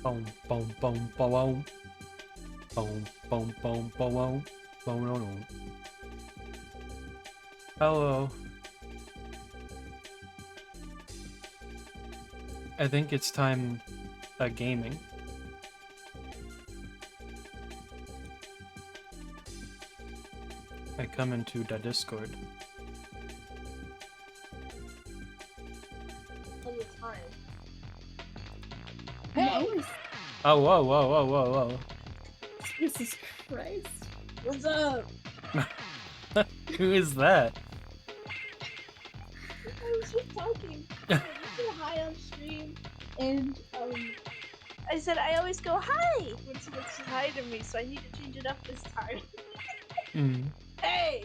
Boom, boom, boom, boom, boom, boom, boom, boom, boom, boom. Hello. I think it's time gaming. I come into the Discord. All the time. I'm Hey! always... Oh, whoa, whoa, whoa, whoa, whoa. Jesus Christ. What's up? Who is that? I was just talking. I said hi on stream, and I said I always go hi when someone says hi to me, so I need to change it up this time. Mm. Hey!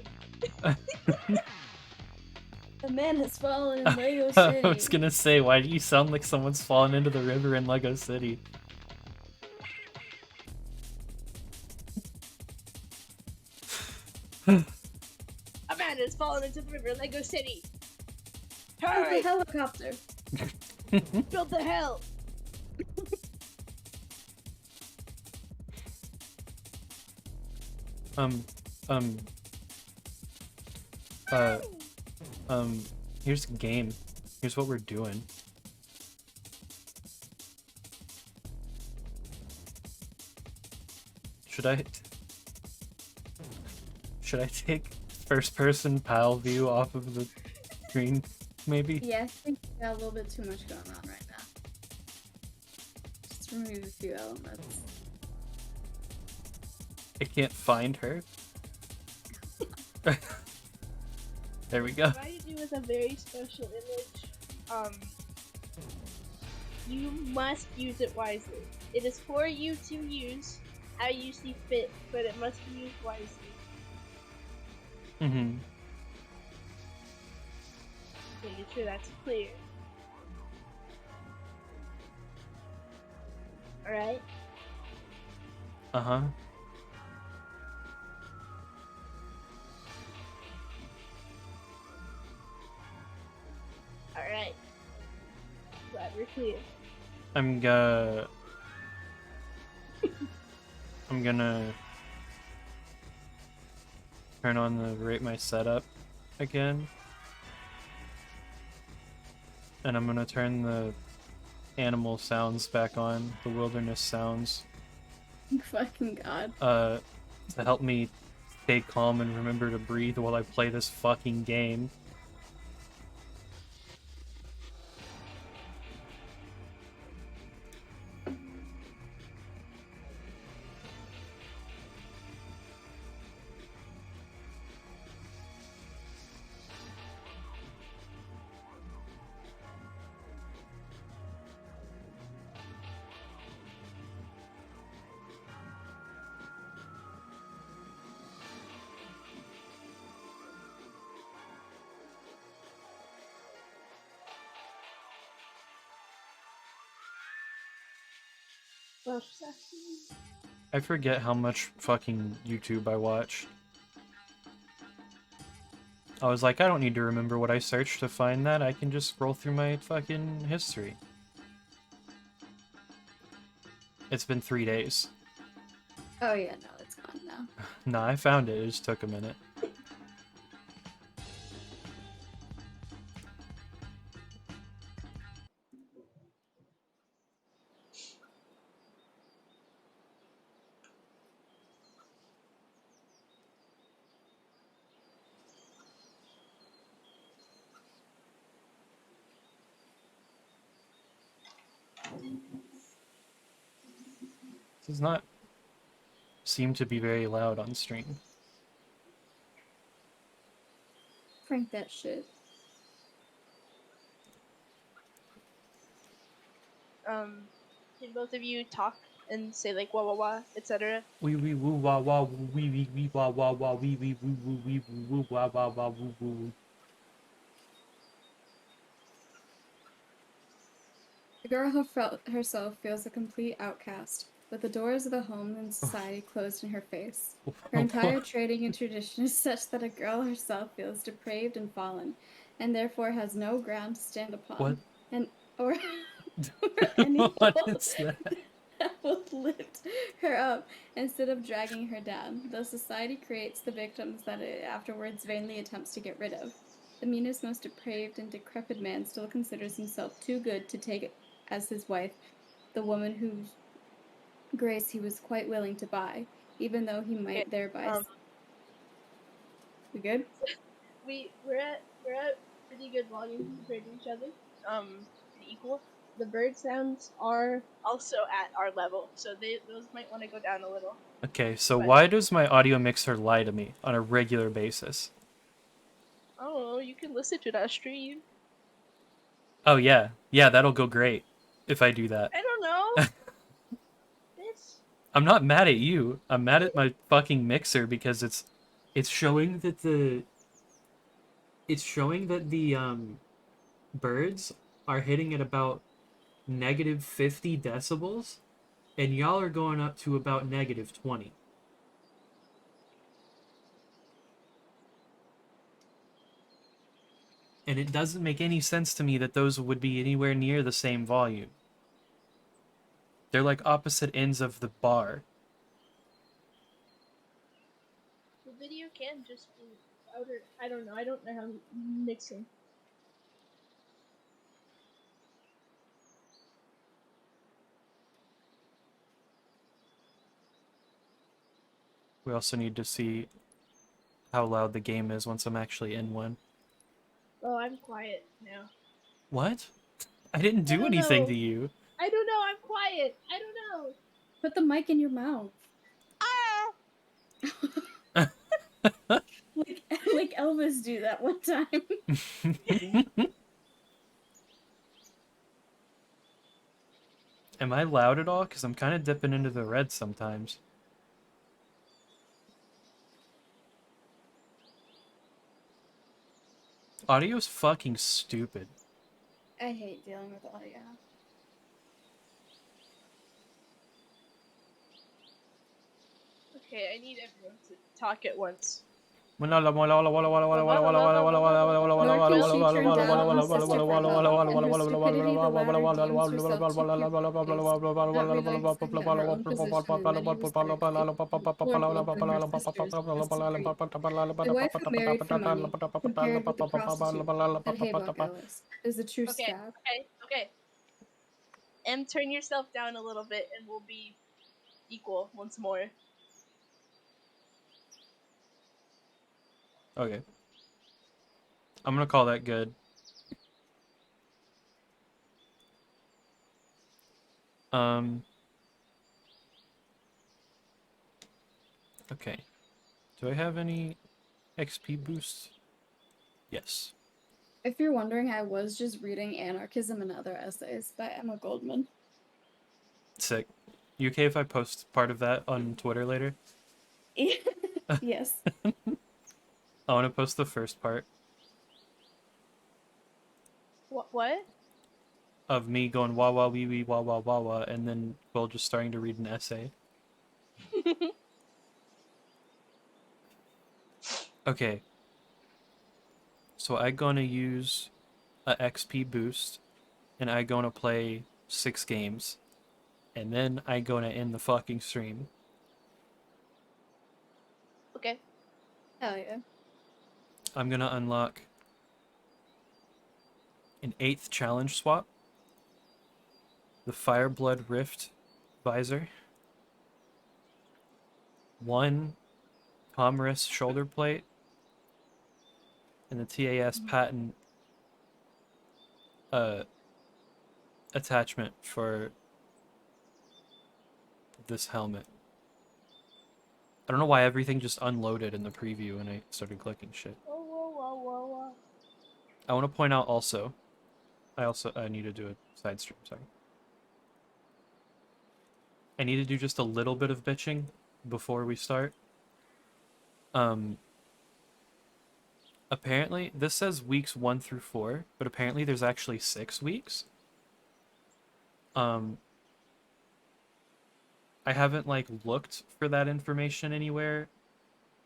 The man has fallen in Lego I City. was gonna say, why do you sound like someone's fallen into the river in Lego City? A man has fallen into the river, Lego City. Build Hurry! the helicopter. Build the hell! Here's the game. Here's what we're doing. Should I take first person pile view off of the screen, maybe? Yeah, I think we got a little bit too much going on right now. Just remove a few elements. I can't find her. There we go. Provided you with a very special image. You must use it wisely. It is for you to use how you see fit, but it must be used wisely. Mm-hmm. Making sure that's clear. Alright? Uh-huh. Alright. Glad we're clear. I'm gonna turn on the rate my setup again. And I'm gonna turn the animal sounds back on, the wilderness sounds, Fucking God. to help me stay calm and remember to breathe while I play this fucking game. Well, she's asking. I forget how much fucking YouTube I watch. I was like, I don't need to remember what I searched to find that, I can just scroll through my fucking history. It's been 3 days. Oh yeah, no, it's gone now. Nah, I found it, it just took a minute. Does not seem to be very loud on stream. Crank that shit. Can both of you talk and say like wah wah wah, etc.? Wee wee woo wah wah woo wee wee wee wah wah wah wee wee woo woo wee woo woo wah wah wah woo woo. The girl who felt herself feels a complete outcast, with the doors of the home and society closed in her face. Her entire trading and tradition is such that a girl herself feels depraved and fallen, and therefore has no ground to stand upon. What? And or any What hold, is that? will lift her up instead of dragging her down, though society creates the victims that it afterwards vainly attempts to get rid of. The meanest, most depraved, and decrepit man still considers himself too good to take as his wife the woman whose grace he was quite willing to buy, even though he Okay. might thereby. We good? We're at pretty good volume compared to each other. Pretty equal. The bird sounds are also at our level, so those might want to go down a little. Okay, so But- why does my audio mixer lie to me on a regular basis? Oh, you can listen to that stream. Oh yeah, that'll go great if I do that. I don't know. It's I'm not mad at you. I'm mad at my fucking mixer because it's showing that the birds are hitting at about negative 50 decibels, and y'all are going up to about negative 20. And it doesn't make any sense to me that those would be anywhere near the same volume. They're like opposite ends of the bar. the video can just be louder. I don't know. I don't know how mixing. We also need to see how loud the game is once I'm actually in one. Oh, I'm quiet now. What? I didn't do don't anything know. to you. I don't know. I'm quiet. I don't know. Put the mic in your mouth. Ah! like Elvis do that one time. Am I loud at all? Because I'm kind of dipping into the red sometimes. Audio's fucking stupid. I hate dealing with audio. Okay, I need everyone to talk at once. Nor can she turn down her sister for help, and her stupidity the latter deems herself too prepossessed, not realizing that her own position in many respects is deplorable when her sisters thus supreme. The wife who married for money, compared with the prostitute that Haybuck Ellis, is a true Okay, scab. okay. And turn yourself down a little bit, and we'll be equal once more. Okay. I'm gonna call that good. Okay. Do I have any XP boosts? Yes. If you're wondering, I was just reading Anarchism and Other Essays by Emma Goldman. Sick. You okay if I post part of that on Twitter later? Yes. I want to post the first part What? of me going wah wah wee wee wah wah wah wah, and then Will just starting to read an essay. Okay. So I gonna use a XP boost, and I gonna play 6 games, and then I gonna end the fucking stream. Okay. Hell yeah. I'm gonna unlock an 8th challenge swap, the Fireblood Rift visor, 1 Commerce shoulder plate, and the TAS patent attachment for this helmet. I don't know why everything just unloaded in the preview and I started clicking shit. Whoa. I want to point out also, I need to do a side stream, sorry. I need to do just a little bit of bitching before we start. Apparently, this says weeks 1 through 4, but apparently there's actually 6 weeks. I haven't, like, looked for that information anywhere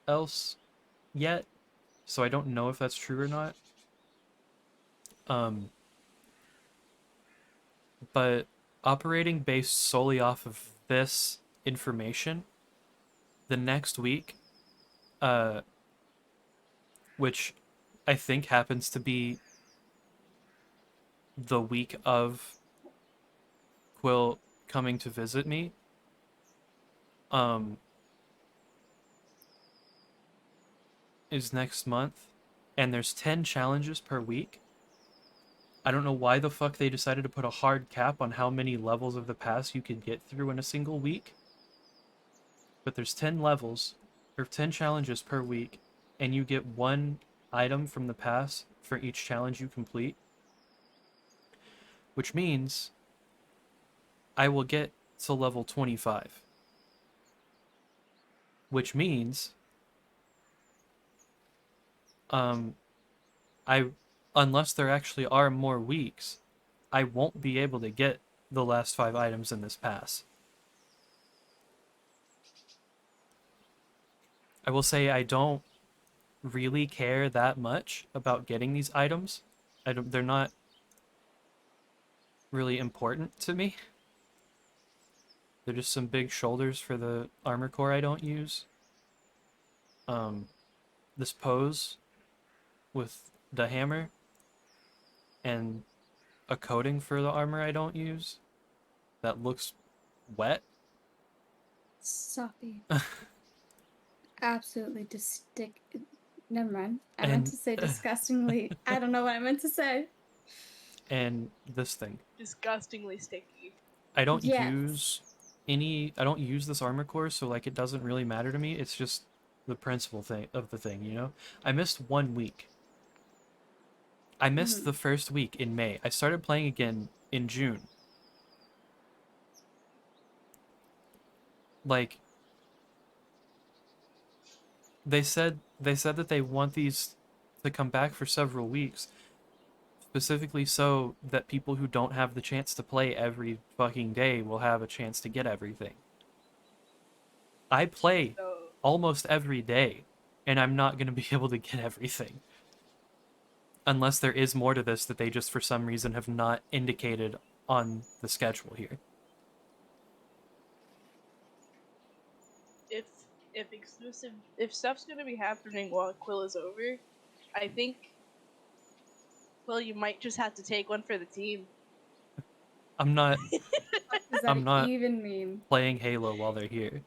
else yet, so I don't know if that's true or not. But operating based solely off of this information, the next week, uh, which I think happens to be the week of Quill coming to visit me, um, is next month, and there's 10 challenges per week. I don't know why the fuck they decided to put a hard cap on how many levels of the pass you can get through in a single week. But there's 10 levels, or 10 challenges per week, and you get one item from the pass for each challenge you complete. Which means I will get to level 25. Which means um I unless there actually are more weeks, I won't be able to get the last 5 items in this pass. I will say I don't really care that much about getting these items. They're not really important to me. They're just some big shoulders for the armor core I don't use. Um, this pose with the hammer and a coating for the armor I don't use that looks wet. Soppy. Absolutely Never mind. I meant And to say disgustingly. I don't know what I meant to say. and this thing. Disgustingly sticky. I don't Yes. use I don't use this armor core, so like it doesn't really matter to me. It's just the principle thing of the thing, you know? I missed 1 week. I missed the first week in May. I started playing again in June. Like they said that they want these to come back for several weeks, specifically so that people who don't have the chance to play every fucking day will have a chance to get everything. I play So almost every day, and I'm not going to be able to get everything. Unless there is more to this that they just for some reason have not indicated on the schedule here. if if stuff's gonna be happening while Quill is over, I think Quill, you might just have to take one for the team. I'm not What does that I'm not even mean? playing Halo while they're here.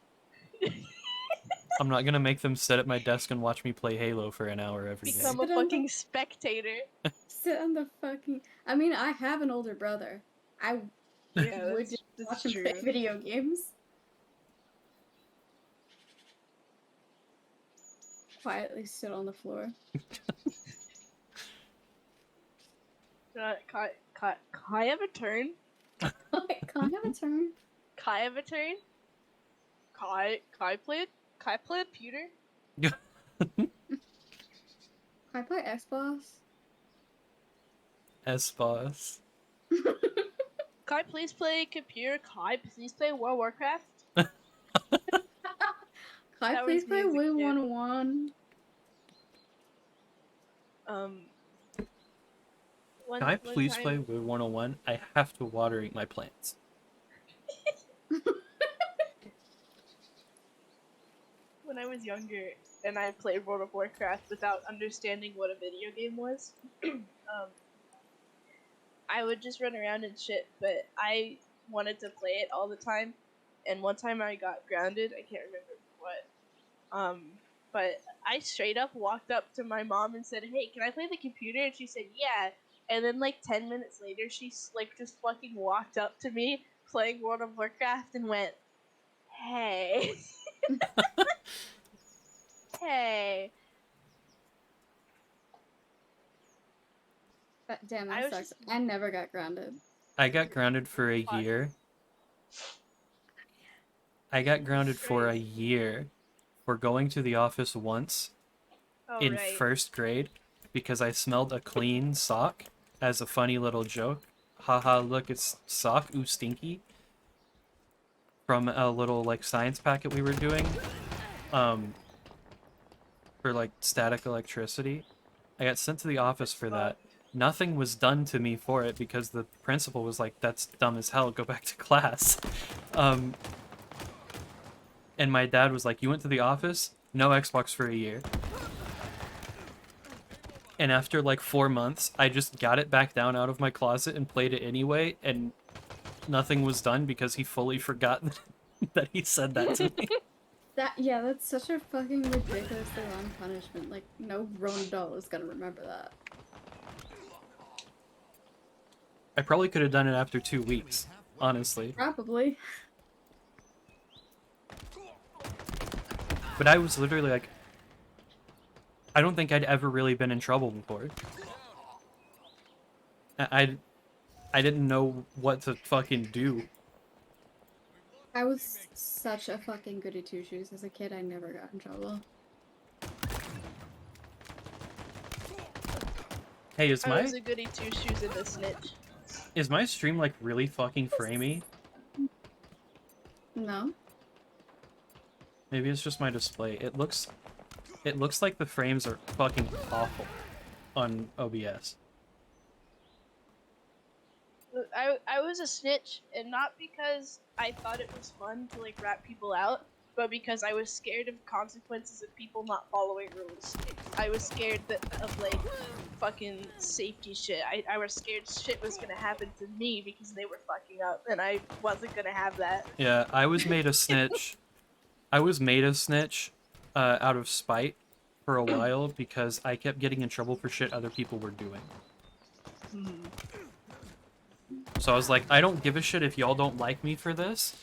I'm not gonna make them sit at my desk and watch me play Halo for an hour every day. Become a Sit on the- fucking spectator. Sit on the fucking. I mean, I have an older brother. I Yeah, would just that's watch him true. play video games. Quietly sit on the floor. Kai have a turn? Can I have a turn? Kai have a turn? Kai played Pewter? Can I play Xbox? S-Boss. Kai please play computer. Kai please play World of Warcraft. Can I That please was me play as a Wii kid. 101? One, Can I one please time- play Wii 101? I have to water my plants. When I was younger and I played World of Warcraft without understanding what a video game was, I would just run around and shit, but I wanted to play it all the time. And one time I got grounded, I can't remember what. But I straight up walked up to my mom and said, "Hey, can I play the computer?" And she said, "Yeah." And then like 10 minutes later, she like just fucking walked up to me playing World of Warcraft and went, "Hey." Hey. Damn, I that was sucks. just- I never got grounded. I got grounded for a Fuck. year. I got grounded for a Crazy. year for going to the office once Oh, in right. first grade because I smelled a clean sock as a funny little joke. Haha, look, it's sock, ooh, stinky. From a little, like, science packet we were doing. For, like, static electricity. I got sent to the office for that. nothing was done to me for it because the principal was like, "That's dumb as hell. Go back to class." Um, and my dad was like, "You went to the office? No Xbox for a year." And after like 4 months, I just got it back down out of my closet and played it anyway, and nothing was done because he fully forgot that he said that to me. That's such a fucking ridiculously long punishment. Like, no grown adult is gonna remember that. I probably could have done it after 2 weeks, honestly. Probably. But I was literally like, I don't think I'd ever really been in trouble before. I didn't know what to fucking do. I was such a fucking goody two shoes as a kid. I never got in trouble. Hey, I was a goody two shoes and a snitch. is my stream like really fucking framey? No. Maybe it's just my display. It looks like the frames are fucking awful on OBS. I was a snitch, and not because I thought it was fun to like rat people out, but because I was scared of consequences of people not following rules. I was scared of like fucking safety shit. I was scared shit was gonna happen to me because they were fucking up, and I wasn't gonna have that. Yeah, I was made a snitch. Out of spite for a while because I kept getting in trouble for shit other people were doing. So I was like, I don't give a shit if y'all don't like me for this.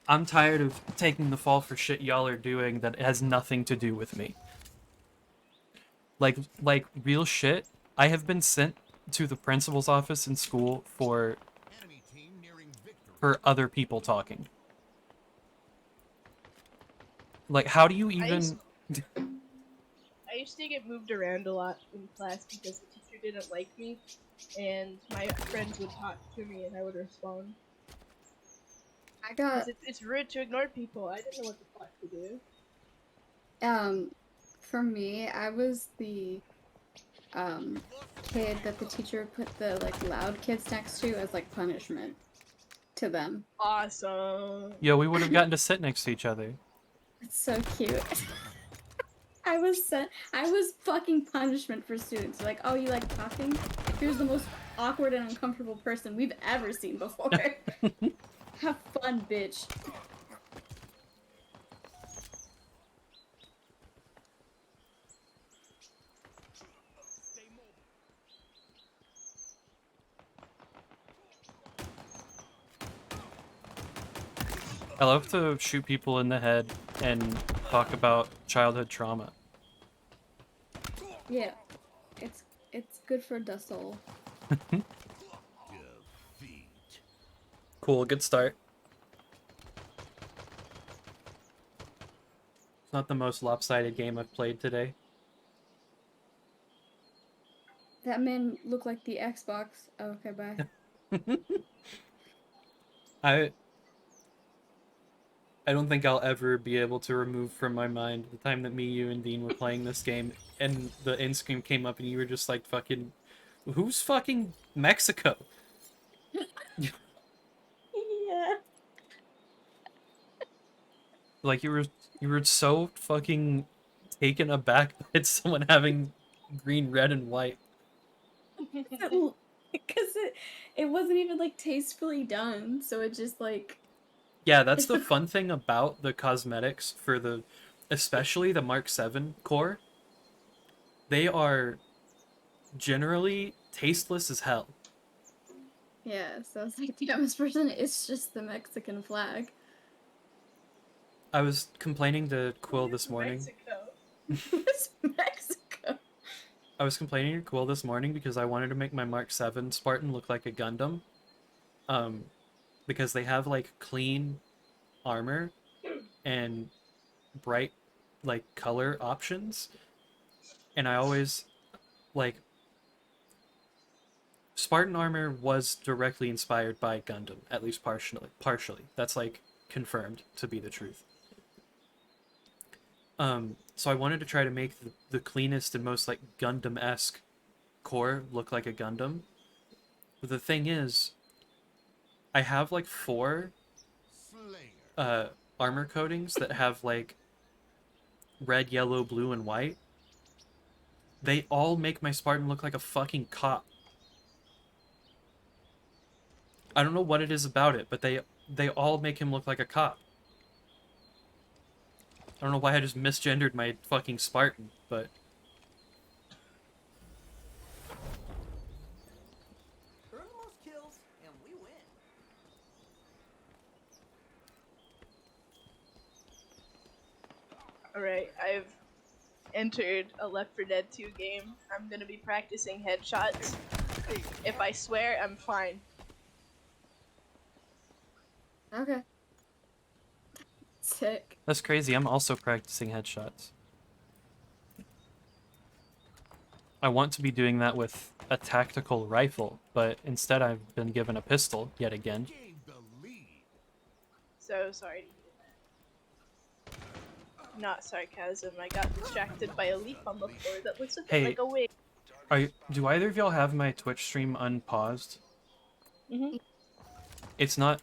I'm tired of taking the fall for shit y'all are doing that has nothing to do with me. Like real shit. I have been sent to the principal's office in school for other people talking. Like, how do you even... I used to get moved around a lot in class because the teacher didn't like me, and my friends would talk to me and I would respond. It's rude to ignore people. I didn't know what the fuck to do. For me, I was the kid that the teacher put the like loud kids next to as like punishment to them. Awesome. Yo, we would have gotten to sit next to each other. It's so cute. I was fucking punishment for students. Like, oh, you like talking? Here's the most awkward and uncomfortable person we've ever seen before. Have fun, bitch. I love to shoot people in the head and talk about childhood trauma. Yeah, it's good for the soul. Cool, good start. It's not the most lopsided game I've played today. That man looked like the Xbox. Oh, okay, bye. I don't think I'll ever be able to remove from my mind the time that me, you, and Dean were playing this game, and the end screen came up, and you were just like, fucking... Who's fucking Mexico? Yeah. Like, you were so fucking taken aback by someone having green, red, and white. Because it wasn't even like tastefully done, so it just like... Yeah, that's the fun thing about the cosmetics for the... Especially the Mark 7 core. They are generally tasteless as hell. Yeah, so it's like the dumbest person is just the Mexican flag. I was complaining to Quill this morning. It's Mexico. I was complaining to Quill this morning because I wanted to make my Mark 7 Spartan look like a Gundam. Because they have, like, clean armor and bright, like, color options. And I always, like... Spartan armor was directly inspired by Gundam, at least partially. That's, like, confirmed to be the truth. So I wanted to try to make the cleanest and most, like, Gundam-esque core look like a Gundam. But the thing is, I have like 4 armor coatings that have like red, yellow, blue, and white. They all make my Spartan look like a fucking cop. I don't know what it is about it, but they all make him look like a cop. I don't know why I just misgendered my fucking Spartan, but Earn the most kills, and we win. Alright, I've entered a Left 4 Dead 2 game. I'm gonna be practicing headshots. If I swear, I'm fine. Okay. Sick. that's crazy. I'm also practicing headshots. I want to be doing that with a tactical rifle, but instead I've been given a pistol yet again. So sorry to hear that. Not sarcasm, I got distracted by a leaf on the floor that looks a bit Hey. like a wig. Do either of y'all have my Twitch stream unpaused? Mm-hmm. It's not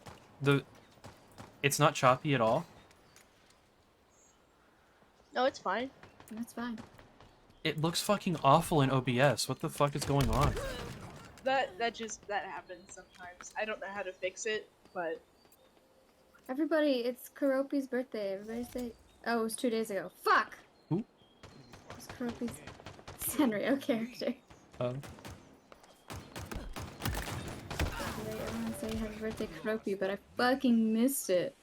it's not choppy at all. No, it's fine. That's fine. It looks fucking awful in OBS. What the fuck is going on? That happens sometimes. I don't know how to fix it, but Everybody, it's Karopi's birthday. Everybody say. Oh, it was 2 days ago. Fuck! Who? It was Karopi's Sanrio character. Um, Everyone say happy birthday, Karopi, but I fucking missed it.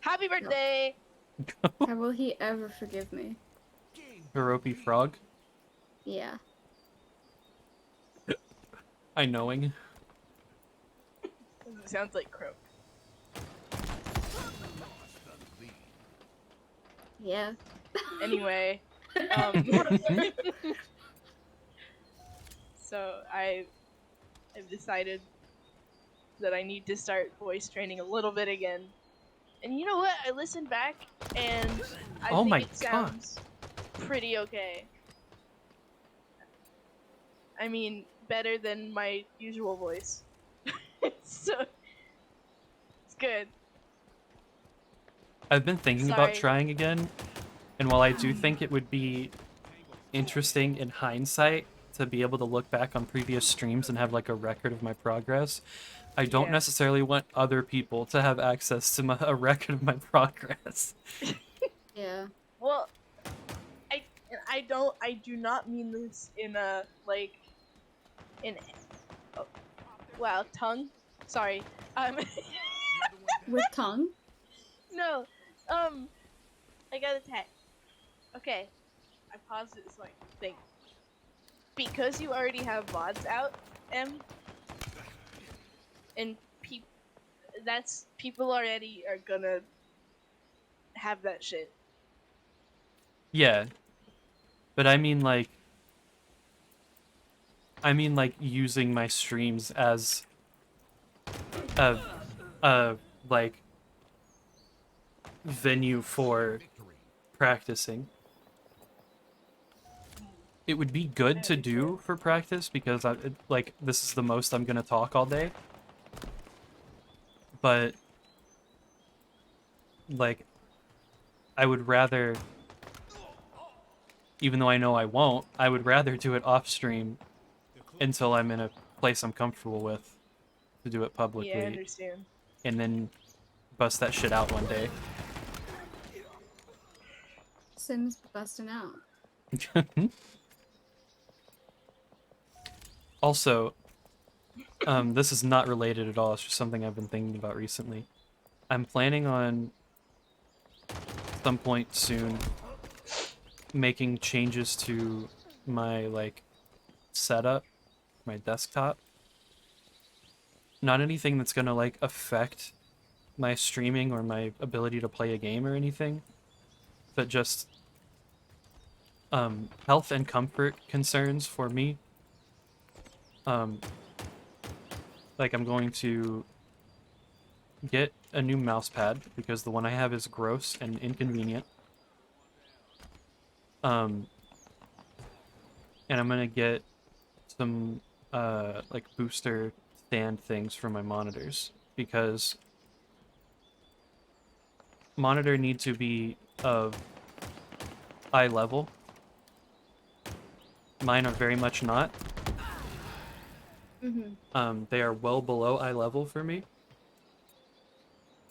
happy birthday! How will he ever forgive me? Hiropi Frog? Yeah. I knowing. Sounds like Croak. Yeah. Anyway, so I've decided that I need to start voice training a little bit again. And you know what? I listened back and I Oh think my it sounds pretty okay. I mean, better than my usual voice. So it's good. I've been thinking about Sorry. trying again, and while I do think it would be interesting in hindsight to be able to look back on previous streams and have like a record of my progress, I don't Yeah. necessarily want other people to have access to a record of my progress. Yeah. Well, I do not mean this in a like in oh, wow, tongue. Sorry. With tongue? No. I got attacked. Okay. I paused it so I can think. Because you already have VODs out, and people already are gonna have that shit. Yeah. But I mean like using my streams as a like venue for practicing. It would be good to do for practice because like this is the most I'm gonna talk all day. But like I would rather, even though I know I won't, I would rather do it off stream until I'm in a place I'm comfortable with to do it publicly, Yeah, I understand. and then bust that shit out one day. Sim's busting out. Also, this is not related at all. It's just something I've been thinking about recently. I'm planning on some point soon making changes to my like setup, my desktop. Not anything that's gonna like affect my streaming or my ability to play a game or anything, but just health and comfort concerns for me. Like I'm going to get a new mouse pad because the one I have is gross and inconvenient. And and I'm gonna get some like booster stand things for my monitors because monitor need to be of eye level. Mine are very much not. They are well below eye level for me.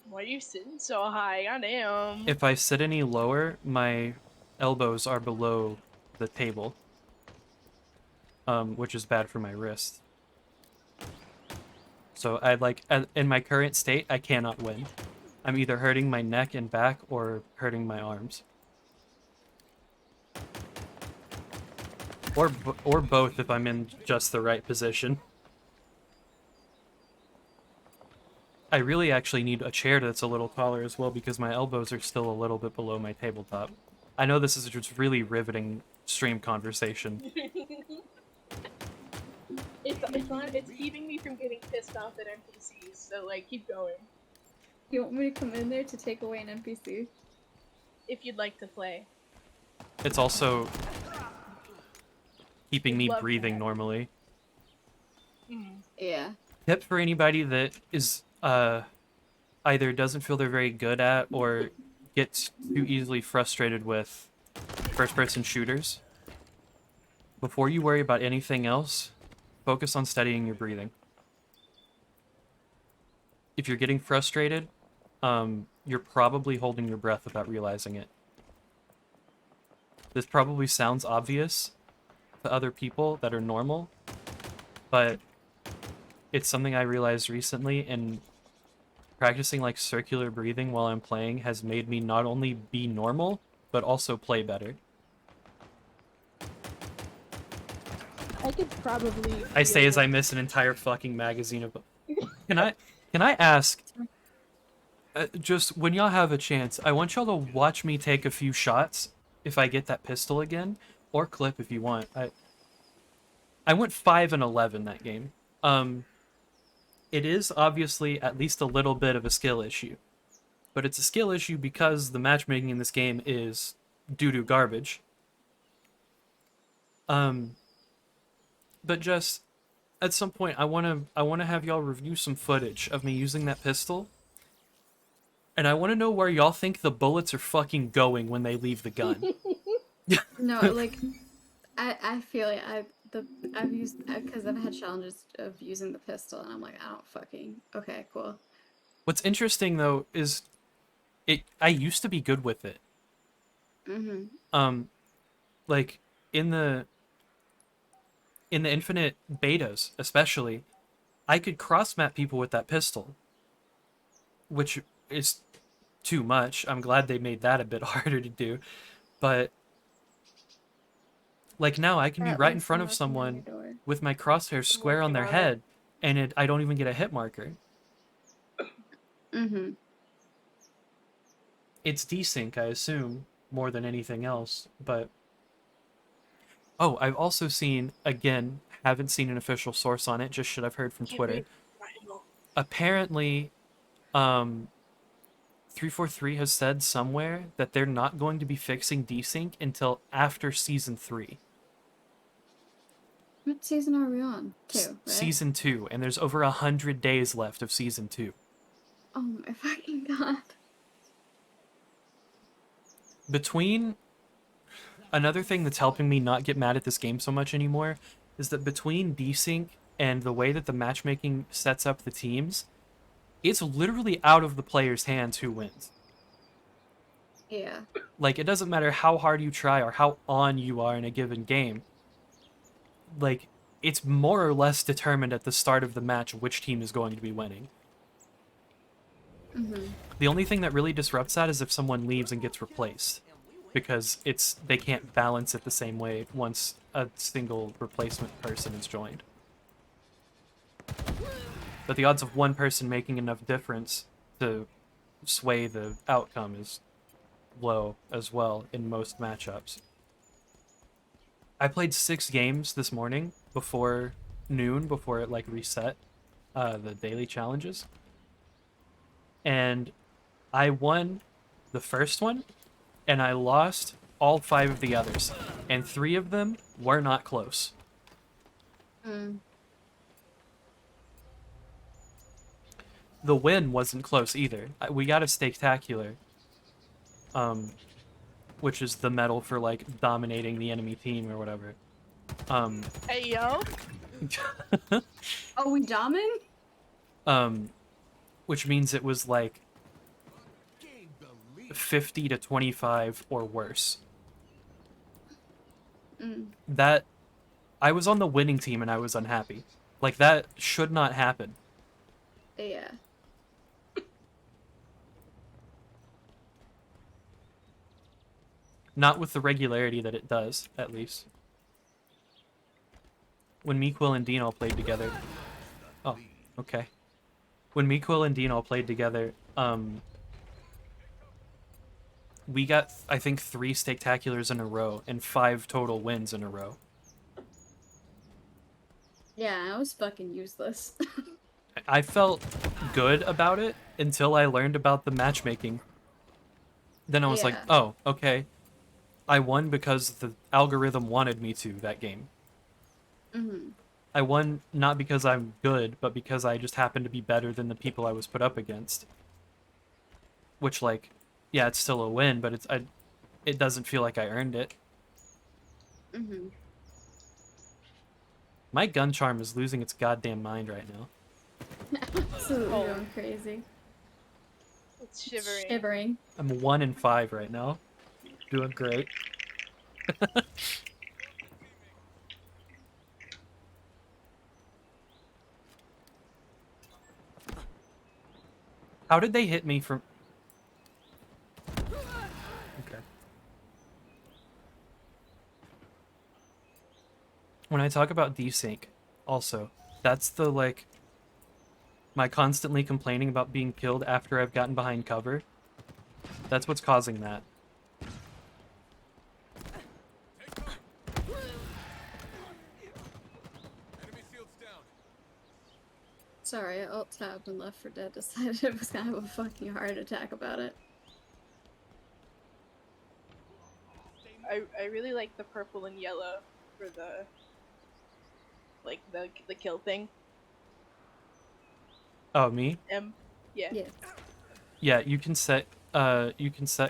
Why are you sitting so high? Goddamn. If I sit any lower, my elbows are below the table, which is bad for my wrist. So in my current state, I cannot win. I'm either hurting my neck and back or hurting my arms. Or both if I'm in just the right position. I really actually need a chair that's a little taller as well because my elbows are still a little bit below my tabletop. I know this is just really riveting stream conversation. It's keeping me from getting pissed off at NPCs, so like keep going. You want me to come in there to take away an NPC? If you'd like to play. It's also keeping me Love breathing that. normally. Yeah. Tip for anybody that is either doesn't feel they're very good at or gets too easily frustrated with first-person shooters. Before you worry about anything else, focus on studying your breathing. If you're getting frustrated, you're probably holding your breath without realizing it. This probably sounds obvious to other people that are normal, but it's something I realized recently, and practicing like circular breathing while I'm playing has made me not only be normal, but also play better. I could probably. I say as I miss an entire fucking magazine of. Can I ask? Just when y'all have a chance, I want y'all to watch me take a few shots if I get that pistol again, or clip if you want. I went 5 and 11 that game. It is obviously at least a little bit of a skill issue, but it's a skill issue because the matchmaking in this game is doo-doo garbage. But just at some point, I wanna have y'all review some footage of me using that pistol, and I want to know where y'all think the bullets are fucking going when they leave the gun. No, like, I feel it. I've used, because I've had challenges of using the pistol, and I'm like, I don't fucking. Okay, cool. What's interesting though is, I used to be good with it. Like in the infinite betas, especially, I could cross map people with that pistol, which is too much. I'm glad they made that a bit harder to do, but like now I can be That right in lets front them of knocking on your someone door. with my crosshair square on their Working on it. head, and I don't even get a hit marker. It's desync, I assume, more than anything else, but... Oh, I've also seen, again, haven't seen an official source on it, just shit I've heard from Can't Twitter. wait. Rival. Apparently, 343 has said somewhere that they're not going to be fixing desync until after Season 3. What season are we on? 2, right? Season 2, and there's over 100 days left of Season 2. Oh my fucking god. Between... Another thing that's helping me not get mad at this game so much anymore is that between desync and the way that the matchmaking sets up the teams, it's literally out of the player's hands who wins. Yeah. Like, it doesn't matter how hard you try or how on you are in a given game. Like, it's more or less determined at the start of the match which team is going to be winning. The only thing that really disrupts that is if someone leaves and gets replaced, because they can't balance it the same way once a single replacement person is joined. But the odds of one person making enough difference to sway the outcome is low as well in most matchups. I played 6 games this morning before noon, before it like reset the daily challenges. And I won the first one, and I lost all 5 of the others, and 3 of them were not close. The win wasn't close either. We got a spectacular, which is the medal for like dominating the enemy team or whatever. Hey yo. Oh, we domin? Which means it was like 50 to 25 or worse. That I was on the winning team and I was unhappy. Like that should not happen. Yeah. Not with the regularity that it does, at least. When Mequil and Dino played together. Oh, okay. When Mequil and Dino played together, we got, I think, 3 spectaculars in a row and 5 total wins in a row. Yeah, I was fucking useless. I felt good about it until I learned about the matchmaking. Then I was like, Yeah. oh, okay. I won because the algorithm wanted me to that game. I won not because I'm good, but because I just happened to be better than the people I was put up against. Which, like, yeah, it's still a win, but it doesn't feel like I earned it. My gun charm is losing its goddamn mind right now. Absolutely Oh. going crazy. It's shivering. Shivering. I'm 1 in 5 right now. Doing great. How did they hit me from... Okay. When I talk about desync, also, that's the, like... My constantly complaining about being killed after I've gotten behind cover. That's what's causing that. Sorry, I alt-tabbed and Left 4 Dead decided it was kind of a fucking heart attack about it. I really like the purple and yellow for the like the kill thing. Oh, me? Yeah. Yeah. Yeah, you can set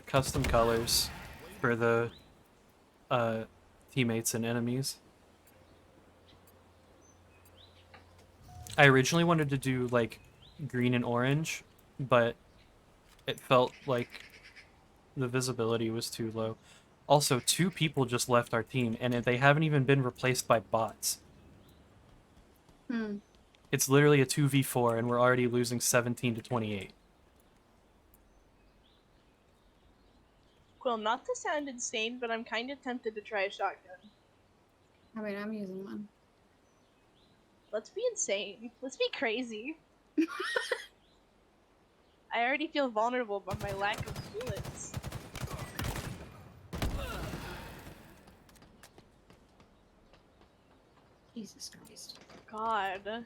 custom colors for the teammates and enemies. I originally wanted to do like green and orange, but it felt like the visibility was too low. Also, 2 people just left our team, and they haven't even been replaced by bots. It's literally a 2v4, and we're already losing 17 to 28. Well, not to sound insane, but I'm kind of tempted to try a shotgun. I mean, I'm using one. Let's be insane. Let's be crazy. I already feel vulnerable by my lack of bullets. Jesus Christ. God.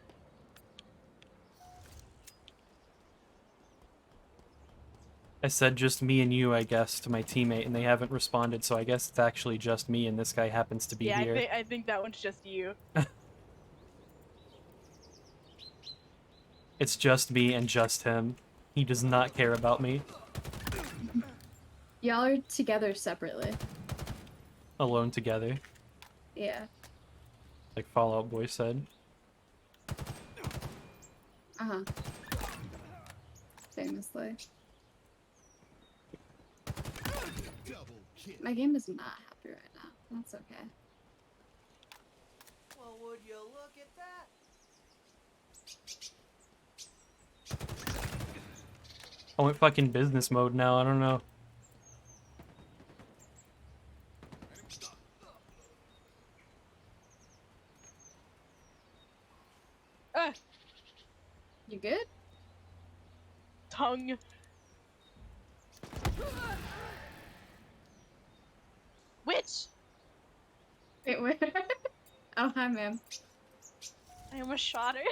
I said just me and you, I guess, to my teammate, and they haven't responded, so I guess it's actually just me, and this guy happens to be Yeah, here. I think that one's just you. It's just me and just him. He does not care about me. Y'all are together separately. Alone together, Yeah. like Fall Out Boy said. Uh-huh. Famously. My game is not happy right now. That's okay. Well, would you look at that? I went fucking business mode now, I don't know. Ah! You good? Tongue. Witch! Wait, where? Oh, hi, ma'am. I almost shot her.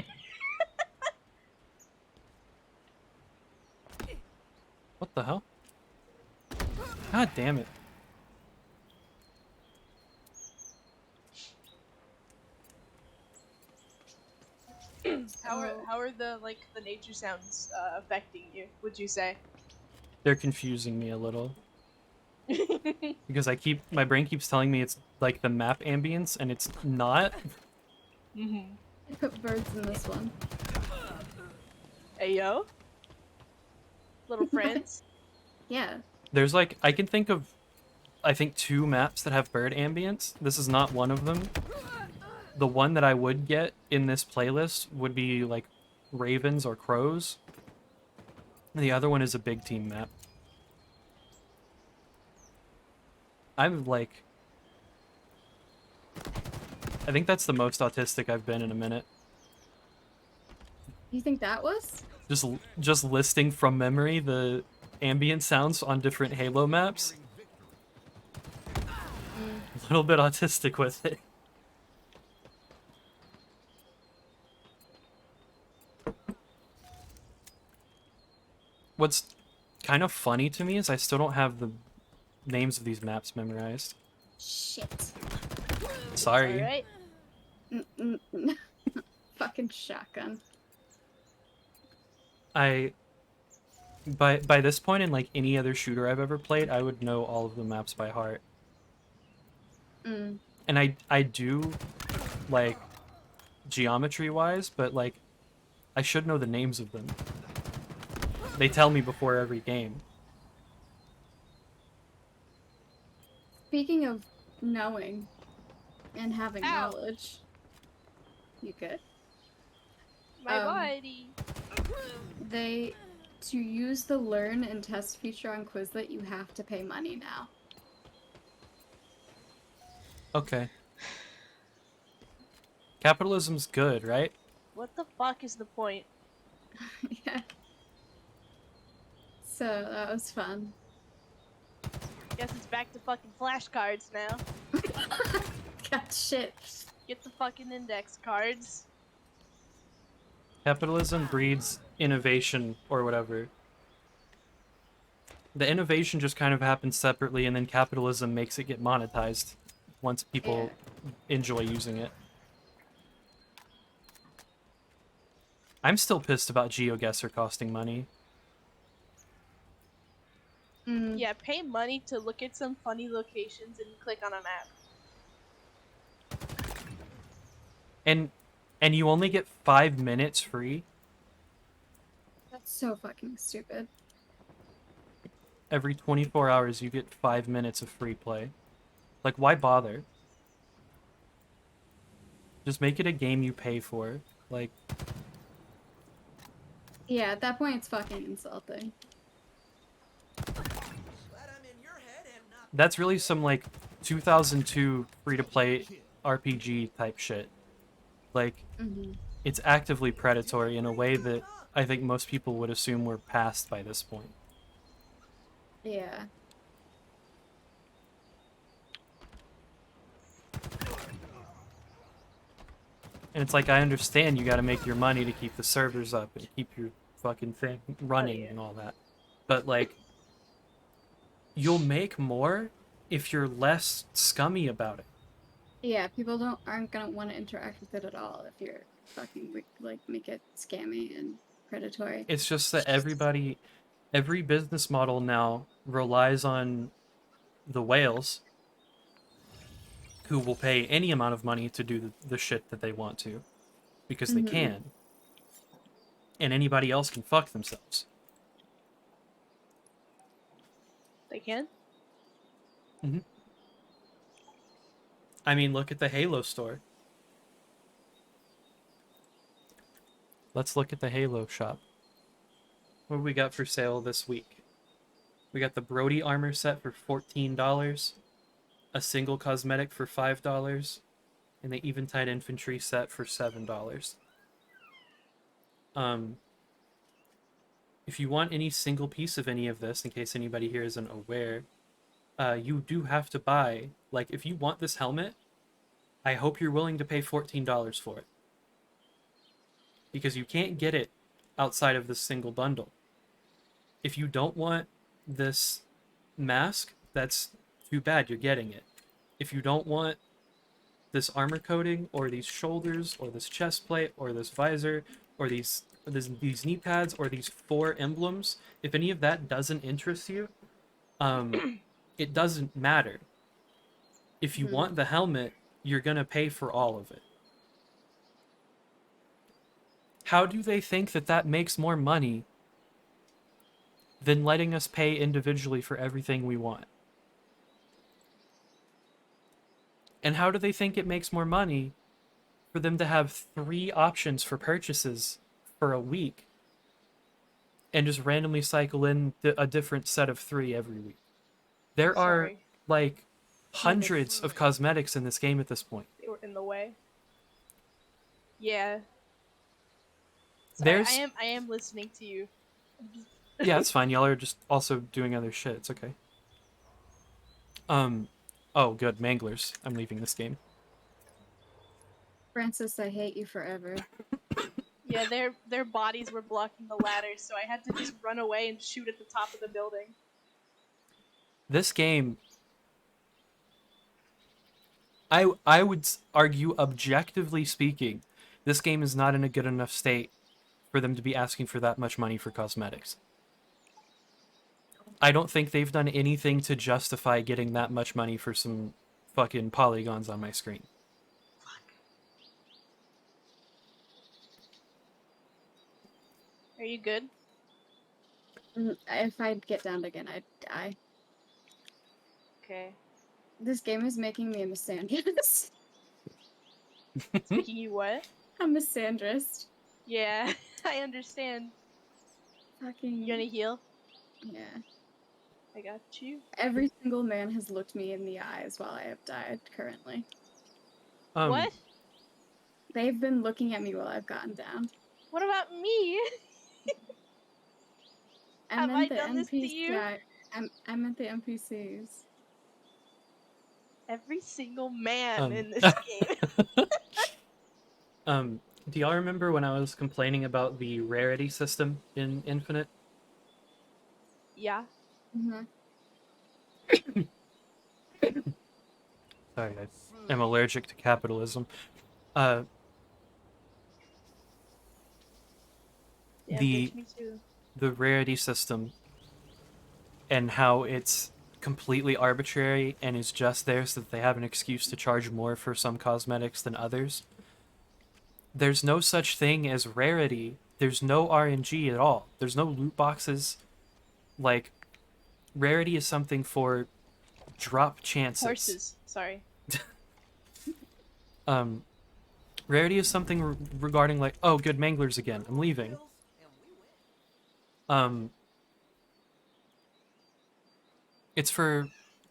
What the hell? God damn it. So, how are the the nature sounds affecting you? Would you say? They're confusing me a little because my brain keeps telling me it's like the map ambience, and it's not. Mm-hmm. I put birds in this one. Hey yo, little friends. Yeah. There's like I can think of I think 2 maps that have bird ambience. This is not one of them. The one that I would get in this playlist would be like ravens or crows. And the other one is a big team map. I'm like I think that's the most autistic I've been in a minute. You think that was? Just listing from memory the ambient sounds on different Halo maps. A little bit autistic with it. What's kind of funny to me is I still don't have the names of these maps memorized. Shit. Sorry. All right. Fucking shotgun. I by this point in like any other shooter I've ever played, I would know all of the maps by heart. Mm. And I do like geometry wise, but like I should know the names of them. They tell me before every game. Speaking of knowing and having Ow, knowledge, you good? my body. They to use the learn and test feature on Quizlet, you have to pay money now. Okay. Capitalism's good, right? What the fuck is the point? Yeah. So that was fun. Guess it's back to fucking flashcards now. God shit. Get the fucking index cards. Capitalism breeds innovation or whatever. The innovation just kind of happens separately, and then capitalism makes it get monetized once Yeah. people enjoy using it. I'm still pissed about GeoGuessr costing money. Mm. Yeah, pay money to look at some funny locations and click on a map. And you only get 5 minutes free That's so fucking stupid. every 24 hours. You get 5 minutes of free play. Like, why bother? Just make it a game you pay for. Like, Yeah, at that point it's fucking insulting. Glad I'm in your head and not that's really some like 2002 free-to-play RPG type shit. Like, Mm-hmm. it's actively predatory in a way that I think most people would assume we're past by this point. Yeah. And it's like, I understand you gotta make your money to keep the servers up and keep your fucking thing running yeah. and all that. But, like, you'll make more if you're less scummy about it. Yeah, people aren't gonna want to interact with it at all if you're fucking like make it scammy and predatory. It's just that every business model now relies on the whales who will pay any amount of money to do the shit that they want to because they Mm-hmm. can. And anybody else can fuck themselves. They can? Mm-hmm. I mean, look at the Halo store. Let's look at the Halo shop. What do we got for sale this week? We got the Brody armor set for $14, a single cosmetic for $5, and the Eventide infantry set for $7. If you want any single piece of any of this, in case anybody here isn't aware, you do have to buy, like, if you want this helmet, I hope you're willing to pay $14 for it. Because you can't get it outside of this single bundle. If you don't want this mask, that's too bad, you're getting it. If you don't want this armor coating or these shoulders or this chest plate or this visor or these knee pads or these 4 emblems, if any of that doesn't interest you, it doesn't matter. If you want the helmet, you're gonna pay for all of it. How do they think that that makes more money than letting us pay individually for everything we want? And how do they think it makes more money for them to have 3 options for purchases for a week and just randomly cycle in a different set of 3 every week? There are Sorry, like hundreds of cosmetics in this game at this point. they were in the way. Yeah. Sorry, There's I am listening to you. yeah, it's fine. Y'all are just also doing other shit. It's okay. Oh, good. Manglers. I'm leaving this game. Francis, I hate you forever. Yeah, their bodies were blocking the ladder, so I had to just run away and shoot at the top of the building. This game, I would argue, objectively speaking, this game is not in a good enough state for them to be asking for that much money for cosmetics. I don't think they've done anything to justify getting that much money for some fucking polygons on my screen. Are you good? If I get downed again, I'd die. Okay. This game is making me a misandrist. It's making you what? A misandrist. Yeah, I understand. Fucking. You gonna heal? Yeah. I got you. Every single man has looked me in the eyes while I have died currently. What? They've been looking at me while I've gotten down. What about me? Have I done this to you? I meant the NPCs. Every single man in this game. Do y'all remember when I was complaining about the rarity system in Infinite? Yeah. Mm-hmm. Sorry, I am allergic to capitalism. Yeah, the bitch, me too. the rarity system and how it's completely arbitrary and is just there so that they have an excuse to charge more for some cosmetics than others. There's no such thing as rarity. There's no RNG at all. There's no loot boxes. Like, rarity is something for drop chances. Horses. Sorry. Rarity is something regarding like, oh, good manglers again. I'm leaving. It's for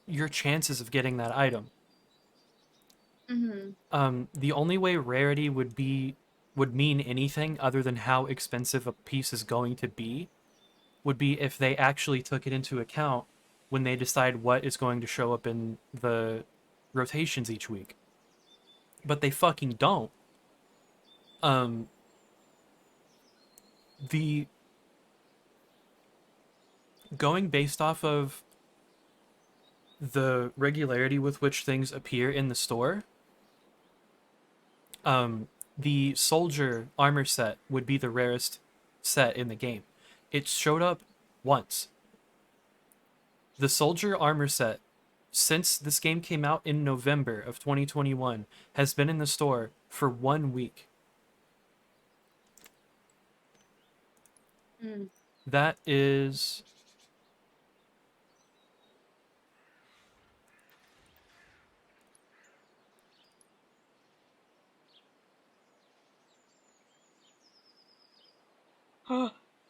your chances of getting that item. The only way rarity would mean anything other than how expensive a piece is going to be would be if they actually took it into account when they decide what is going to show up in the rotations each week. But they fucking don't. The going based off of the regularity with which things appear in the store, the soldier armor set would be the rarest set in the game. It showed up once. The soldier armor set, since this game came out in November of 2021, has been in the store for 1 week. That is...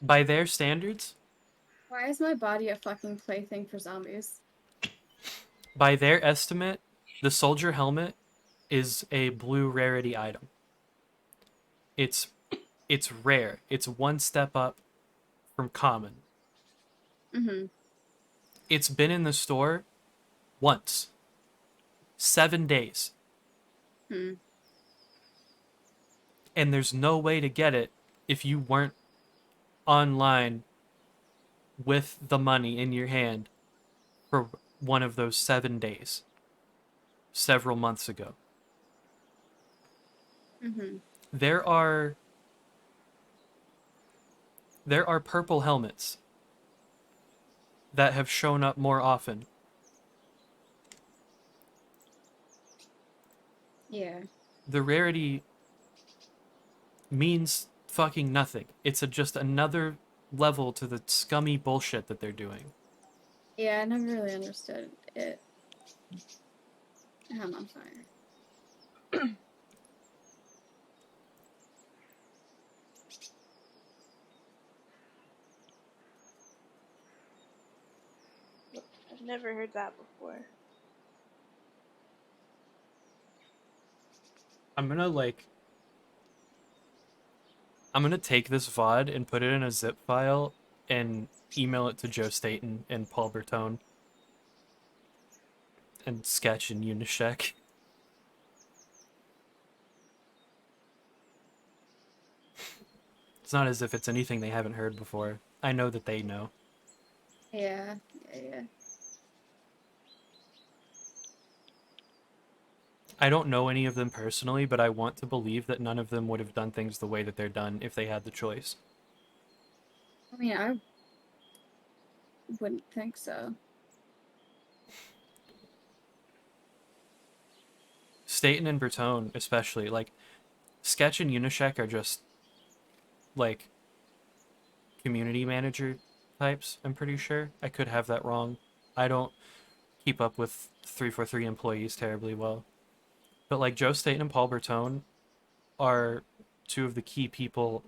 by their standards, Why is my body a fucking plaything for zombies? by their estimate, the soldier helmet is a blue rarity item. It's rare. It's one step up from common. It's been in the store once. 7 days. And there's no way to get it if you weren't online with the money in your hand for one of those 7 days several months ago. Mm-hmm. There are purple helmets that have shown up more often. Yeah. The rarity means fucking nothing. It's just another level to the scummy bullshit that they're doing. Yeah, I never really understood it. I'm on fire. I've never heard that before. I'm gonna take this VOD and put it in a zip file and email it to Joe Staten and Paul Bertone and Sketch and Unishek. It's not as if it's anything they haven't heard before. I know that they know. Yeah. Yeah. I don't know any of them personally, but I want to believe that none of them would have done things the way that they're done if they had the choice. I mean, I wouldn't think so. Staten and Bertone, especially, like, Sketch and Unishek are just, like, community manager types, I'm pretty sure. I could have that wrong. I don't keep up with 343 employees terribly well. But, like, Joe Staten and Paul Bertone are two of the key people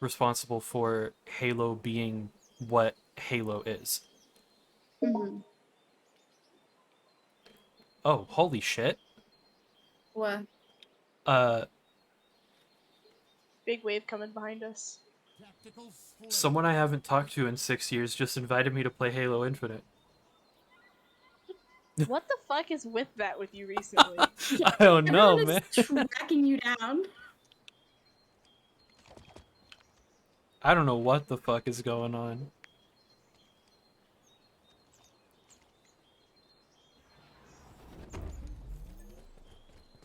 responsible for Halo being what Halo is. Mm-hmm. Oh, holy shit. What? Uh, Big wave coming behind us. someone I haven't talked to in 6 years just invited me to play Halo Infinite. What the fuck is with that with you recently? I don't know, Everyone man. is tracking you down. I don't know what the fuck is going on.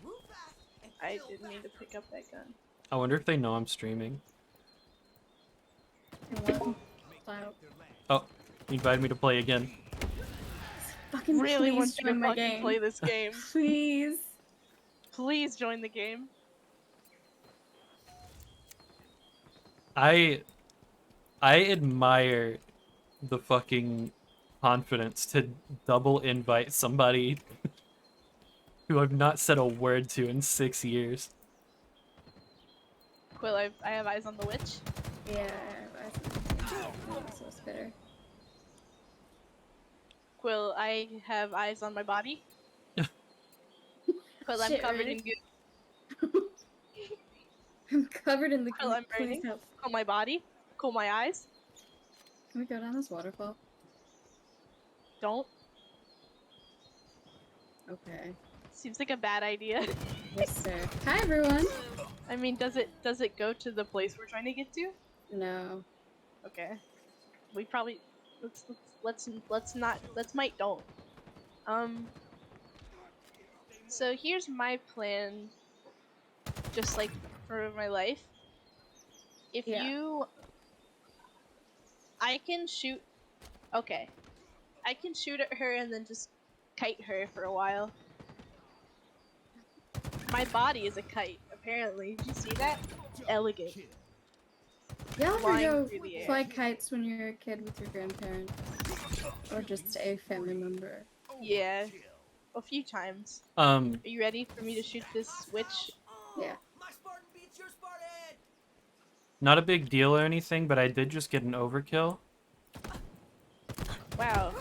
Move fast and I kill didn't mean to faster. pick up that gun. I wonder if they know I'm streaming. And what? Wow. Oh, he invited me to play again. Fucking Really please want you to join my fucking game. play this game. Please. Please join the game. I admire the fucking confidence to double invite somebody who I've not said a word to in 6 years. Quill, I have eyes on the witch. Yeah, I also a spitter. Quill, I have eyes on my body. Quill, I'm Shit, covered really? in goo. I'm covered in the Quill, goop. I'm Please burning. help. Cool my body. Cool my eyes. Can we go down this waterfall? Don't. Okay. Seems like a bad idea. Yes, sir. Hi, everyone. I mean, does it go to the place we're trying to get to? No. Okay. We probably let's might don't. So here's my plan, just like for my life. If Yeah. you I can shoot okay. I can shoot at her and then just kite her for a while. My body is a kite, apparently. Did you see that? It's elegant. Y'all ever Flying go through the air. fly kites when you're a kid with your grandparents? Or just a family member? Yeah. A few times. Are you ready for me to shoot this witch? Yeah. My Spartan beats your Spartan. Not a big deal or anything, but I did just get an overkill, Wow.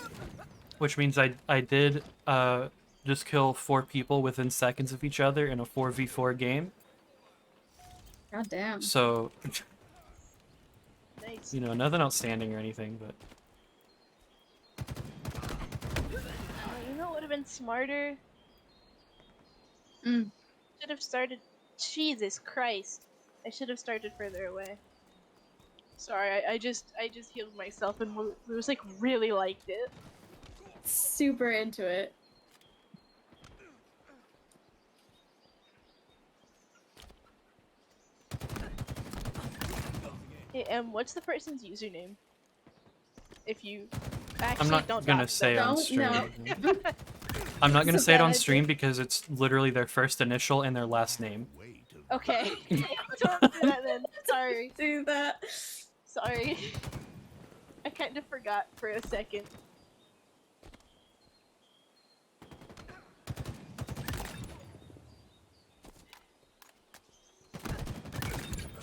which means I did just kill 4 people within seconds of each other in a 4v4 game. God damn. So, Nice. you know, nothing outstanding or anything, but You know what would have been smarter? Mm. Should have started. Jesus Christ! I should have started further away. Sorry, I just healed myself and was like really liked it. Super into it. Hey, what's the person's username? If you I'm actually not don't gonna talk to say them. on Don't, stream. no. I'm not It's gonna a say it bad on idea. stream because it's literally their first initial and their last name. Okay. Don't do that then. Sorry. Do that. Sorry. I kind of forgot for a second.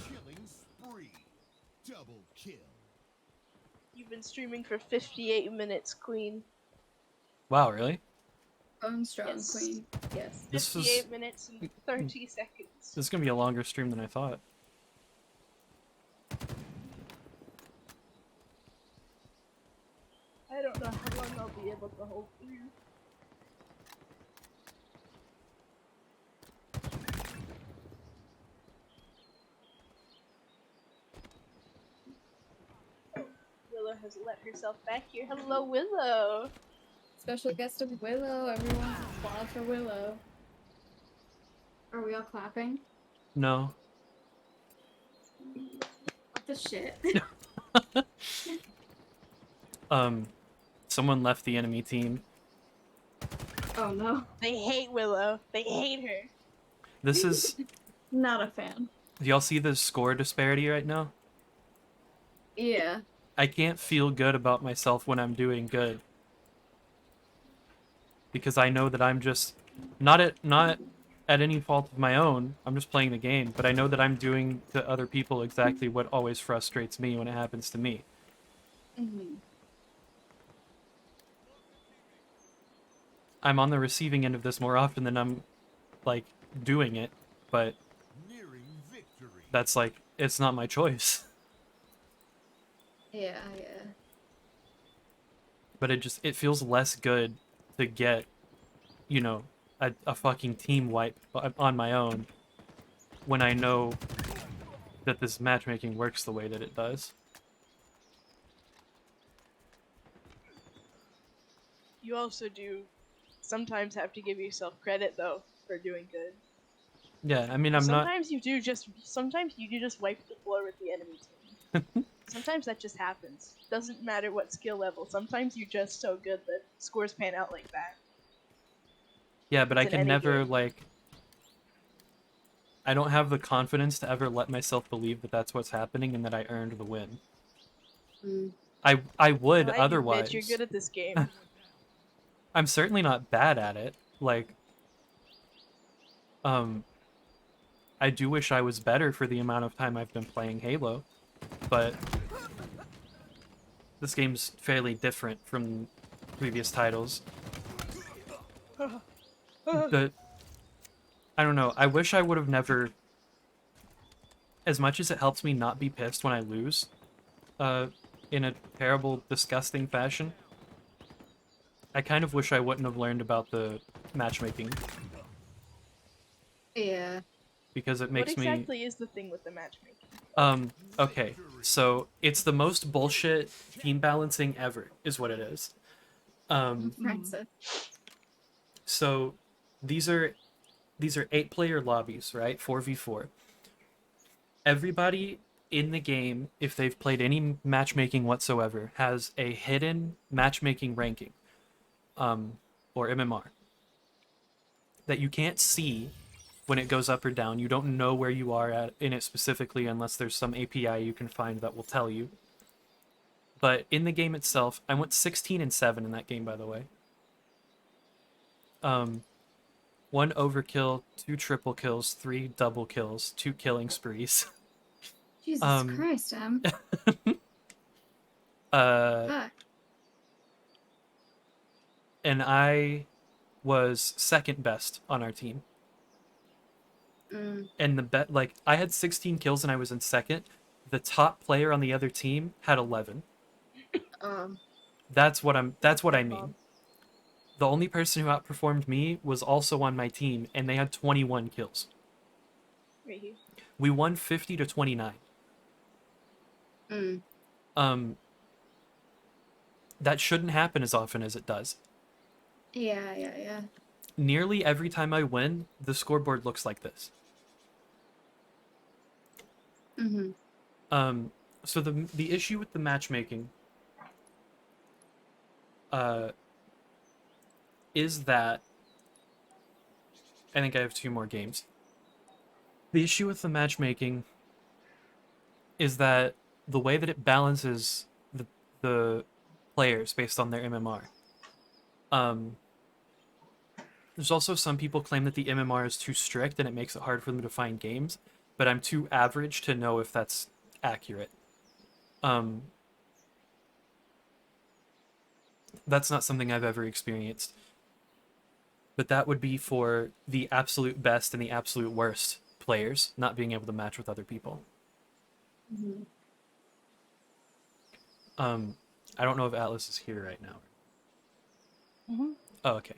Killing spree. Double kill. You've been streaming for 58 minutes, Queen. Wow, really? Bone strong Yes. queen. Yes. This 58 is minutes and 30 seconds. this is gonna be a longer stream than I thought. I don't know how long I'll be able to hold through. Willow has let herself back here. Hello, Willow! Special guest of Willow. Everyone applaud for Willow. Are we all clapping? No. What the shit? Someone left the enemy team. Oh no. They hate Willow. They hate her. This is. Not a fan. Do y'all see the score disparity right now? Yeah. I can't feel good about myself when I'm doing good. Because I know that I'm just not at any fault of my own. I'm just playing the game, but I know that I'm doing to other people exactly what always frustrates me when it happens to me. Mm-hmm. I'm on the receiving end of this more often than I'm like doing it, but Nearing victory. that's like it's not my choice. Yeah. But it feels less good to get, you know, a fucking team wipe on my own when I know that this matchmaking works the way that it does. You also do sometimes have to give yourself credit, though, for doing good. Yeah, I mean, I'm not. Sometimes you do just wipe the floor with the enemy team. Sometimes that just happens. Doesn't matter what skill level. Sometimes you're just so good that scores pan out like that. Yeah, but I It's in can any never game. like. I don't have the confidence to ever let myself believe that that's what's happening and that I earned the win. Mm. I would Well, hey, otherwise. you bitch, you're good at this game. I'm certainly not bad at it. Like, I do wish I was better for the amount of time I've been playing Halo, but this game's fairly different from previous titles. But I don't know. I wish I would have never. As much as it helps me not be pissed when I lose, in a terrible, disgusting fashion, I kind of wish I wouldn't have learned about the matchmaking Yeah. because it What makes me. exactly is the thing with the matchmaking? Okay, so it's the most bullshit team balancing ever, is what it is. Impressive. So these are 8-player lobbies, right? 4v4. Everybody in the game, if they've played any matchmaking whatsoever, has a hidden matchmaking ranking, or MMR, that you can't see when it goes up or down. You don't know where you are at in it specifically unless there's some API you can find that will tell you. But in the game itself, I went 16-7 in that game, by the way. 1 overkill, 2 triple kills, 3 double kills, 2 killing sprees. Jesus Christ, Em. Fuck. And I was second best on our team. And the bet, like, I had 16 kills and I was in second. The top player on the other team had 11. That's what I mean. The only person who outperformed me was also on my team, and they had 21 kills. Right here. We won 50-29. That shouldn't happen as often as it does. Yeah. Nearly every time I win, the scoreboard looks like this. So the issue with the matchmaking is that I think I have 2 more games. The issue with the matchmaking is that the way that it balances the players based on their MMR. There's also some people claim that the MMR is too strict and it makes it hard for them to find games, but I'm too average to know if that's accurate. That's not something I've ever experienced. But that would be for the absolute best and the absolute worst players not being able to match with other people. Mhm. I don't know if Atlas is here right now. Mhm. Oh, okay.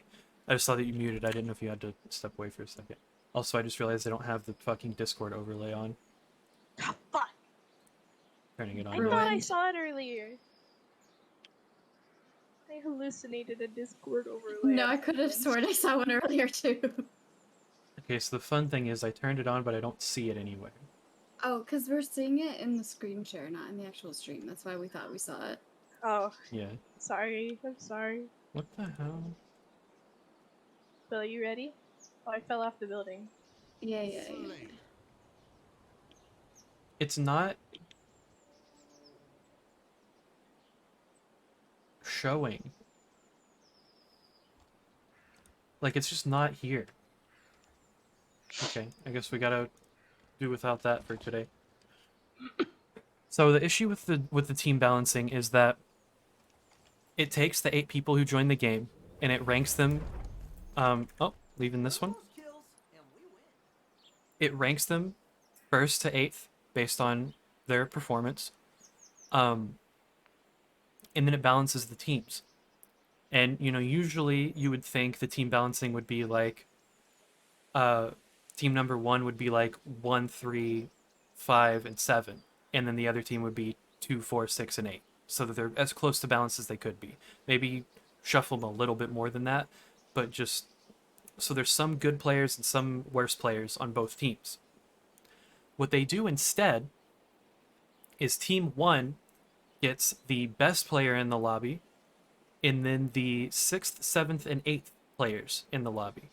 I just saw that you muted. I didn't know if you had to step away for a second. Also, I just realized I don't have the fucking Discord overlay on. Ah, fuck! Turning it on I now. thought I Ruined. saw it earlier. I hallucinated a Discord overlay. No, on I my could have phone. sworn I saw one earlier too. Okay, so the fun thing is I turned it on, but I don't see it anywhere. Oh, because we're seeing it in the screen share, not in the actual stream. That's why we thought we saw it. Oh, Yeah. sorry. I'm sorry. What the hell? Bill, you ready? Oh, I fell off the building. Yeah. Slay. It's not showing. Like, it's just not here. Okay, I guess we gotta do without that for today. So the issue with the team balancing is that it takes the 8 people who join the game and it ranks them. Oh, leaving this one. Those kills, and we win. It ranks them first to 8th based on their performance. And then it balances the teams. And usually you would think the team balancing would be like, team number 1 would be like 1, 3, 5, and 7, and then the other team would be 2, 4, 6, and 8, so that they're as close to balance as they could be. Maybe shuffle them a little bit more than that, but just so there's some good players and some worse players on both teams. What they do instead is team 1 gets the best player in the lobby, and then the 6th, 7th, and 8th players in the lobby.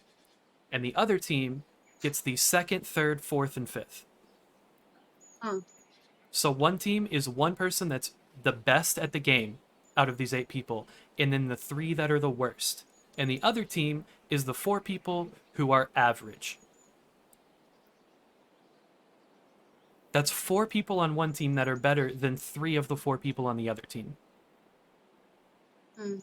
And the other team gets the 2nd, 3rd, 4th, and 5th. Oh. So one team is one person that's the best at the game out of these 8 people, and then the 3 that are the worst. And the other team is the 4 people who are average. That's 4 people on one team that are better than 3 of the 4 people on the other team. Hmm.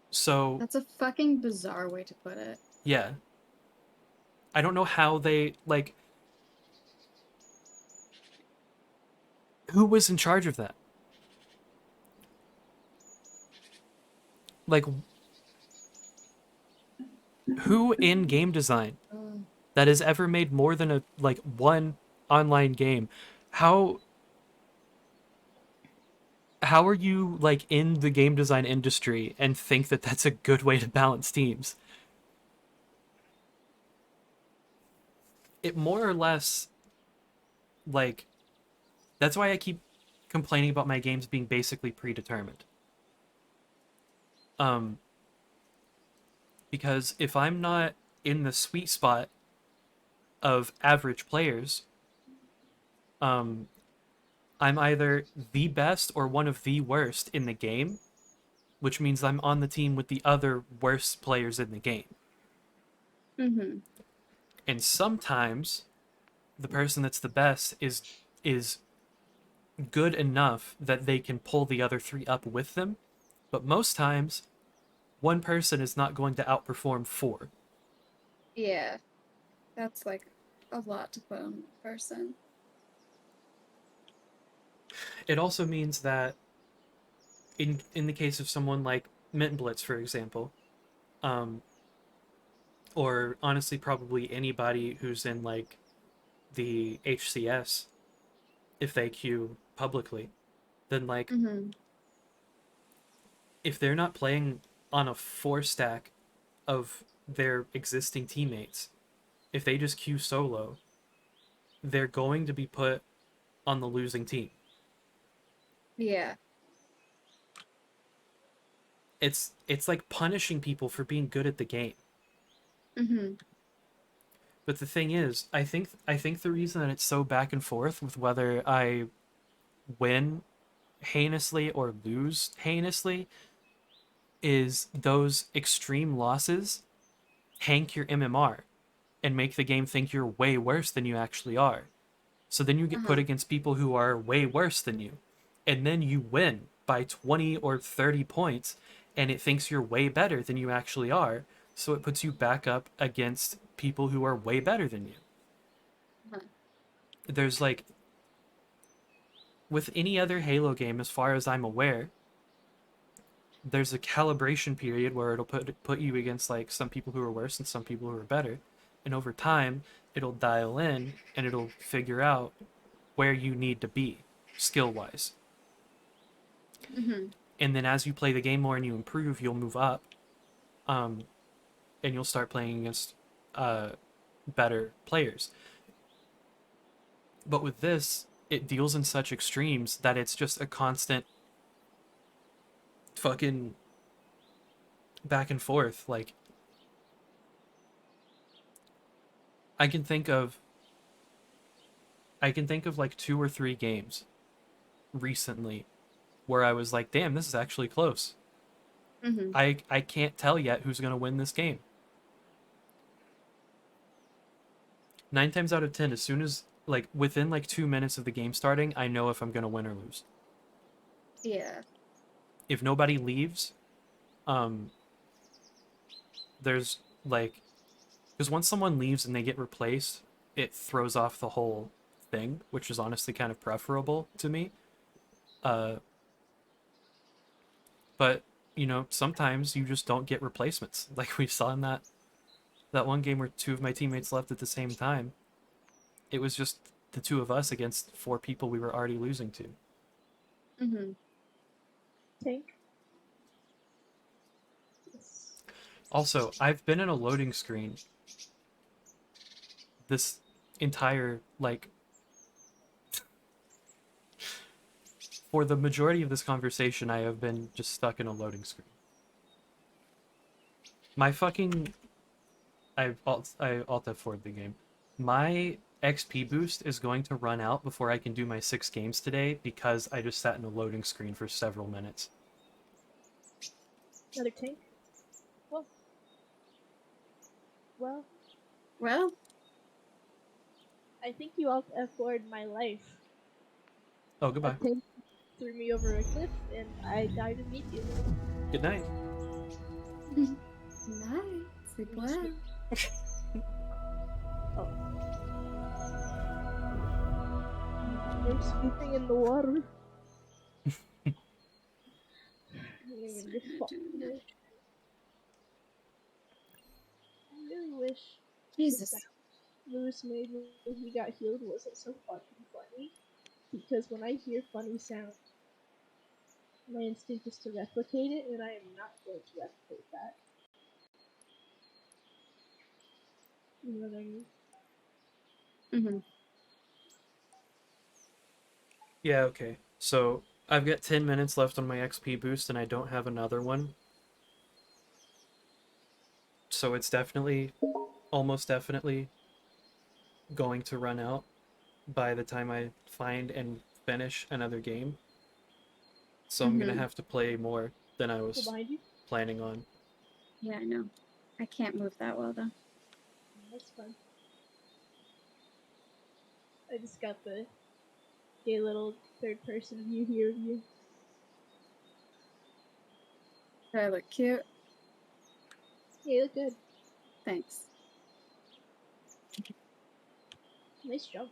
So That's a fucking bizarre way to put it. yeah. I don't know how they, like, who was in charge of that? Like, who in game design Oh. that has ever made more than one online game, how are you like in the game design industry and think that that's a good way to balance teams? It more or less, like, that's why I keep complaining about my games being basically predetermined. Because if I'm not in the sweet spot of average players, I'm either the best or one of the worst in the game, which means I'm on the team with the other worst players in the game. Mm-hmm. And sometimes the person that's the best is good enough that they can pull the other 3 up with them, but most times one person is not going to outperform 4. Yeah. That's like a lot to put on one person. It also means that in the case of someone like Mint Blitz, for example, or honestly probably anybody who's in like the HCS, if they queue publicly, then like Mm-hmm. if they're not playing on a 4 stack of their existing teammates, if they just queue solo, they're going to be put on the losing team. Yeah. It's like punishing people for being good at the game. Mm-hmm. But the thing is, I think the reason that it's so back and forth with whether I win heinously or lose heinously is those extreme losses hank your MMR and make the game think you're way worse than you actually are. So then you get put Uh-huh. against people who are way worse than you. And then you win by 20 or 30 points and it thinks you're way better than you actually are. So it puts you back up against people who are way better than you. Uh-huh. There's like, with any other Halo game, as far as I'm aware, there's a calibration period where it'll put you against like some people who are worse and some people who are better. And over time, it'll dial in and it'll figure out where you need to be skill wise. Mm-hmm. And then as you play the game more and you improve, you'll move up, um, and you'll start playing against better players. But with this, it deals in such extremes that it's just a constant fucking back and forth. Like I can think of I can think of like 2 or 3 games recently where I was like, damn, this is actually close. Mm-hmm. I can't tell yet who's gonna win this game. 9 times out of 10, as soon as like within like 2 minutes of the game starting, I know if I'm gonna win or lose. Yeah. If nobody leaves, um, there's like, because once someone leaves and they get replaced, it throws off the whole thing, which is honestly kind of preferable to me. Uh, but you know, sometimes you just don't get replacements, like we saw in that one game where 2 of my teammates left at the same time. It was just the 2 of us against 4 people we were already losing to. Mm-hmm. Tank. Yes. Also, I've been in a loading screen this entire like for the majority of this conversation I have been just stuck in a loading screen. My fucking I alt F4'd the game. My XP boost is going to run out before I can do my 6 games today because I just sat in a loading screen for several minutes. Another tank. Well. Well, Well, I think you all afford my life. Oh, A goodbye. tank threw me over a cliff and I died immediately. Good night. nice. Sleep well. Oh. I'm sleeping in the water. I'm gonna get fucked today. I really wish the Jesus. sound Lewis made when he got healed wasn't so fucking funny. Because when I hear funny sound, my instinct is to replicate it, and I am not going to replicate that. You know what I mean? Mm-hmm. Yeah, okay. So I've got 10 minutes left on my XP boost and I don't have another one. So it's definitely, almost definitely going to run out by the time I find and finish another game. So I'm gonna Mm-hmm. have to play more than I Go was behind you. planning on. Yeah, I know. I can't move that well though. That's fun. I just got the gay little third person view here of you. Do I look cute? Yeah, you look good. Thanks. Nice jump.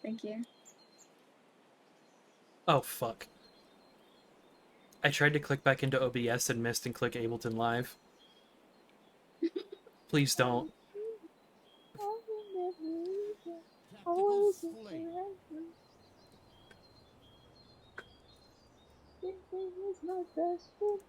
Thank you. Oh, fuck. I tried to click back into OBS and missed and click Ableton Live. Please don't. Tactical slate. is my best friend.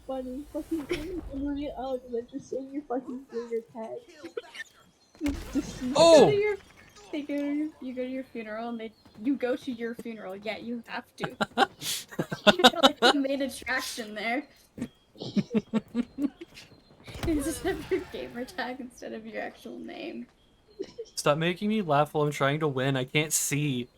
funny. Fucking moving it out and then just saying your fucking finger tag. You deceased. Oh! You go to your funeral and you go to your funeral. Yeah, you have to. You're like the main attraction there. You just have your gamer tag instead of your actual name. Stop making me laugh while I'm trying to win. I can't see.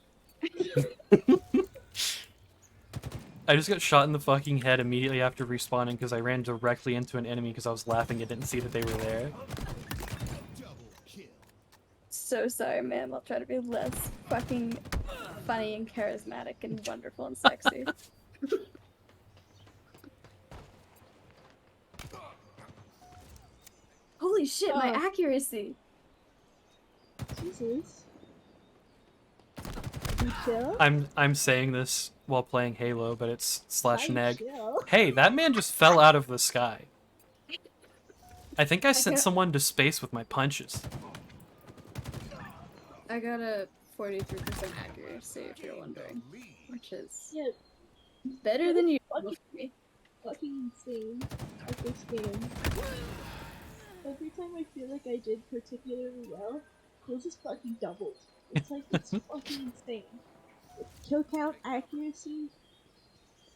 I just got shot in the fucking head immediately after respawning because I ran directly into an enemy because I was laughing and didn't see that they were there. So sorry, ma'am. I'll try to be less fucking funny and charismatic and wonderful and sexy. Holy shit, my accuracy! Jesus. You chill? I'm saying this while playing Halo, but it's slash Why neg. chill? Hey, that man just fell out of the sky. I think I sent got- someone to space with my punches. I got a 43% accuracy, if you're wondering. Which is Yeah, better than you fucking, for me. fucking insane at this game. Every time I feel like I did particularly well, kills just fucking doubled. It's like, it's fucking insane. Kill count, accuracy.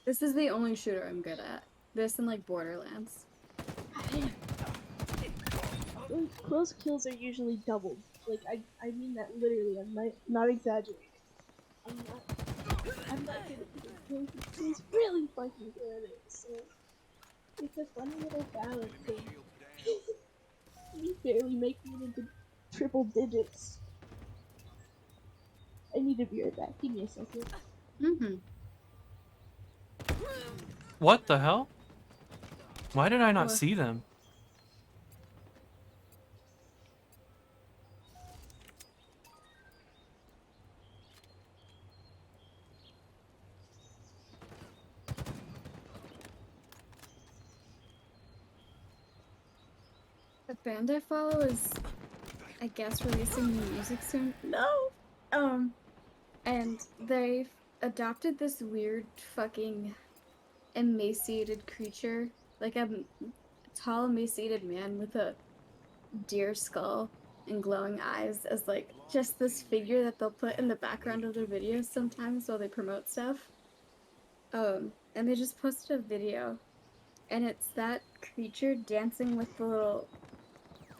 This is the only shooter I'm good at. This and like Borderlands. Close kills are usually doubled. Like, I mean that literally. I'm not exaggerating. I'm not good at killing kills. It's really fucking good at it. So it's a funny little balance of me barely making it into triple digits. I need to be right back. Give me a second. Mm-hmm. What the hell? Why did I not What? see them? The band I follow is, I guess, releasing new music soon. No! And they've adopted this weird fucking emaciated creature. Like a tall, emaciated man with a deer skull and glowing eyes as like just this figure that they'll put in the background of their videos sometimes while they promote stuff. And they just posted a video, and it's that creature dancing with the little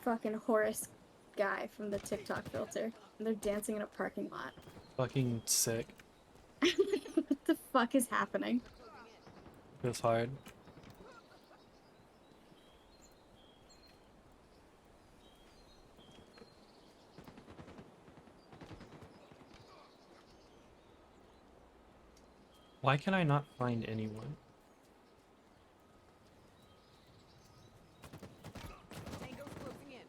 fucking Horace guy from the TikTok filter. And they're dancing in a parking lot. Fucking sick. What the fuck is happening? Feels hard. Why can I not find anyone? Tango's closing in.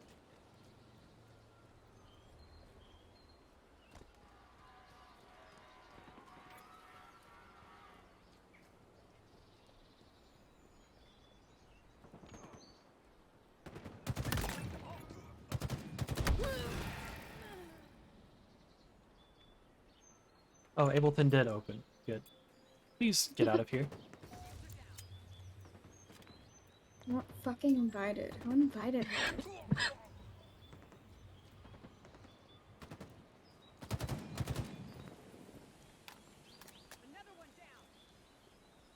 Oh, Ableton did open. Good. Please get out of here. I'm not fucking invited. Who invited her? Another one down.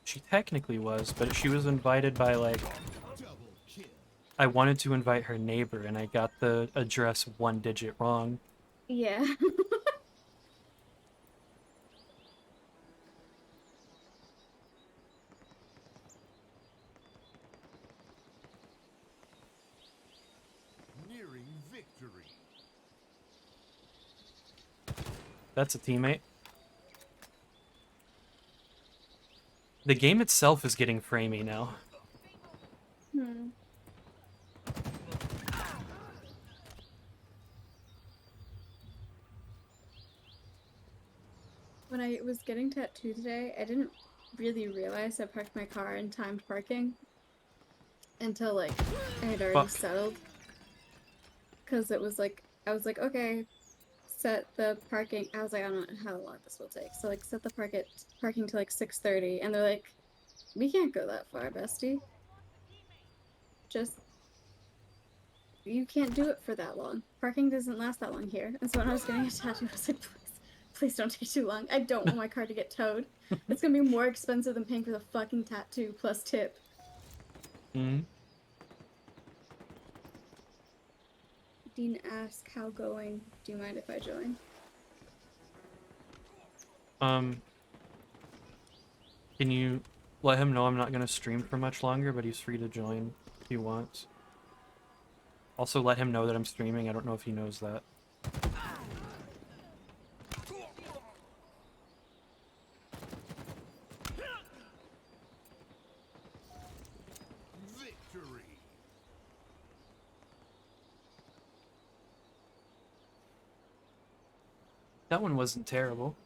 She technically was, but she was invited by, like... I wanted to invite her neighbor, and I got the address one digit wrong. Yeah. Nearing victory. That's a teammate. The game itself is getting framey now. Hmm. When I was getting tattooed today, I didn't really realize I parked my car in timed parking until like I had already Fuck. settled. Cause it was like I was like, okay, set the parking. I was like, I don't know how long this will take. So like set the parking to like 6:30, and they're like, we can't go that far, bestie. Just you can't do it for that long. Parking doesn't last that long here. And so when I was getting a tattoo, I was like, please don't take too long. I don't want my car to get towed. It's gonna be more expensive than paying for the fucking tattoo plus tip. Mm. Dean asks, how going? Do you mind if I join? Can you let him know I'm not gonna stream for much longer, but he's free to join if he wants. Also, let him know that I'm streaming. I don't know if he knows that. Victory. That one wasn't terrible.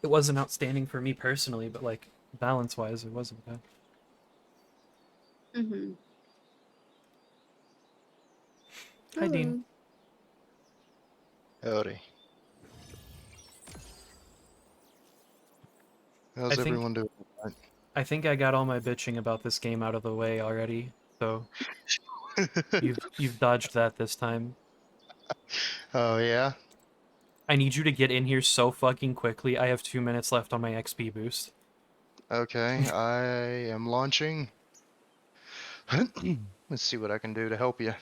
It wasn't outstanding for me personally, but like balance-wise, it wasn't bad. Mm-hmm. Hi, Dean. Howdy. How's I think everyone doing? I think I got all my bitching about this game out of the way already, so you've dodged that this time. Oh yeah? I need you to get in here so fucking quickly. I have 2 minutes left on my XP boost. Okay, I am launching. Let's see what I can do to help you.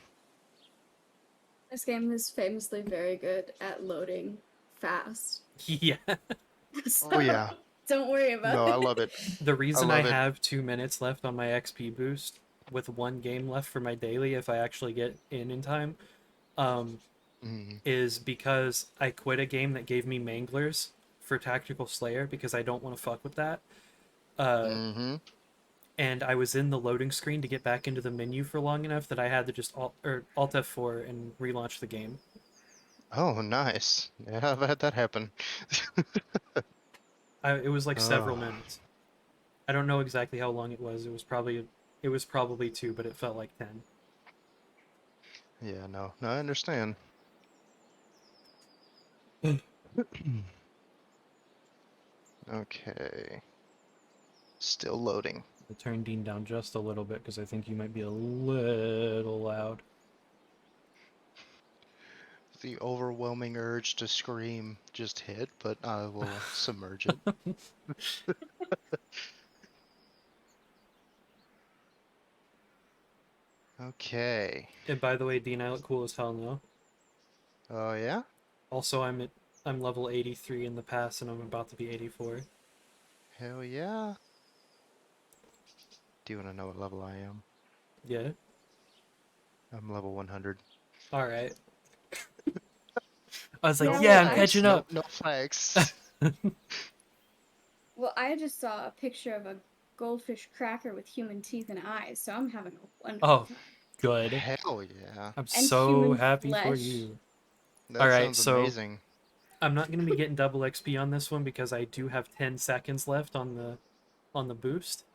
This game is famously very good at loading fast. Yeah. So Oh yeah. don't worry about No, I it. love it. The I reason I love it. have 2 minutes left on my XP boost with one game left for my daily if I actually get in time, Mm, is because I quit a game that gave me manglers for Tactical Slayer because I don't want to fuck with that. mm-hmm. And I was in the loading screen to get back into the menu for long enough that I had to just Alt F4 and relaunch the game. Oh, nice. Yeah, I've had that happen. It was like several Oh, minutes. I don't know exactly how long it was. It was probably 2, but it felt like 10. yeah, no, I understand. Okay. Still loading. To turn Dean down just a little bit because I think you might be a little loud. The overwhelming urge to scream just hit, but I will submerge it. Okay. And by the way, Dean, I look cool as hell now. Oh yeah? Also, I'm level 83 in the past, and I'm about to be 84. Hell yeah. Do you want to know what level I am? Yeah. I'm level 100. All right. I was like, Yeah, No yeah, well, I'm I catching flex. up. No flex. well, I just saw a picture of a goldfish cracker with human teeth and eyes, so I'm having a wonderful Oh, time. good. Hell yeah. I'm And so human happy for flesh. you. All That right, sounds so amazing. I'm not gonna be getting double XP on this one because I do have 10 seconds left on the boost.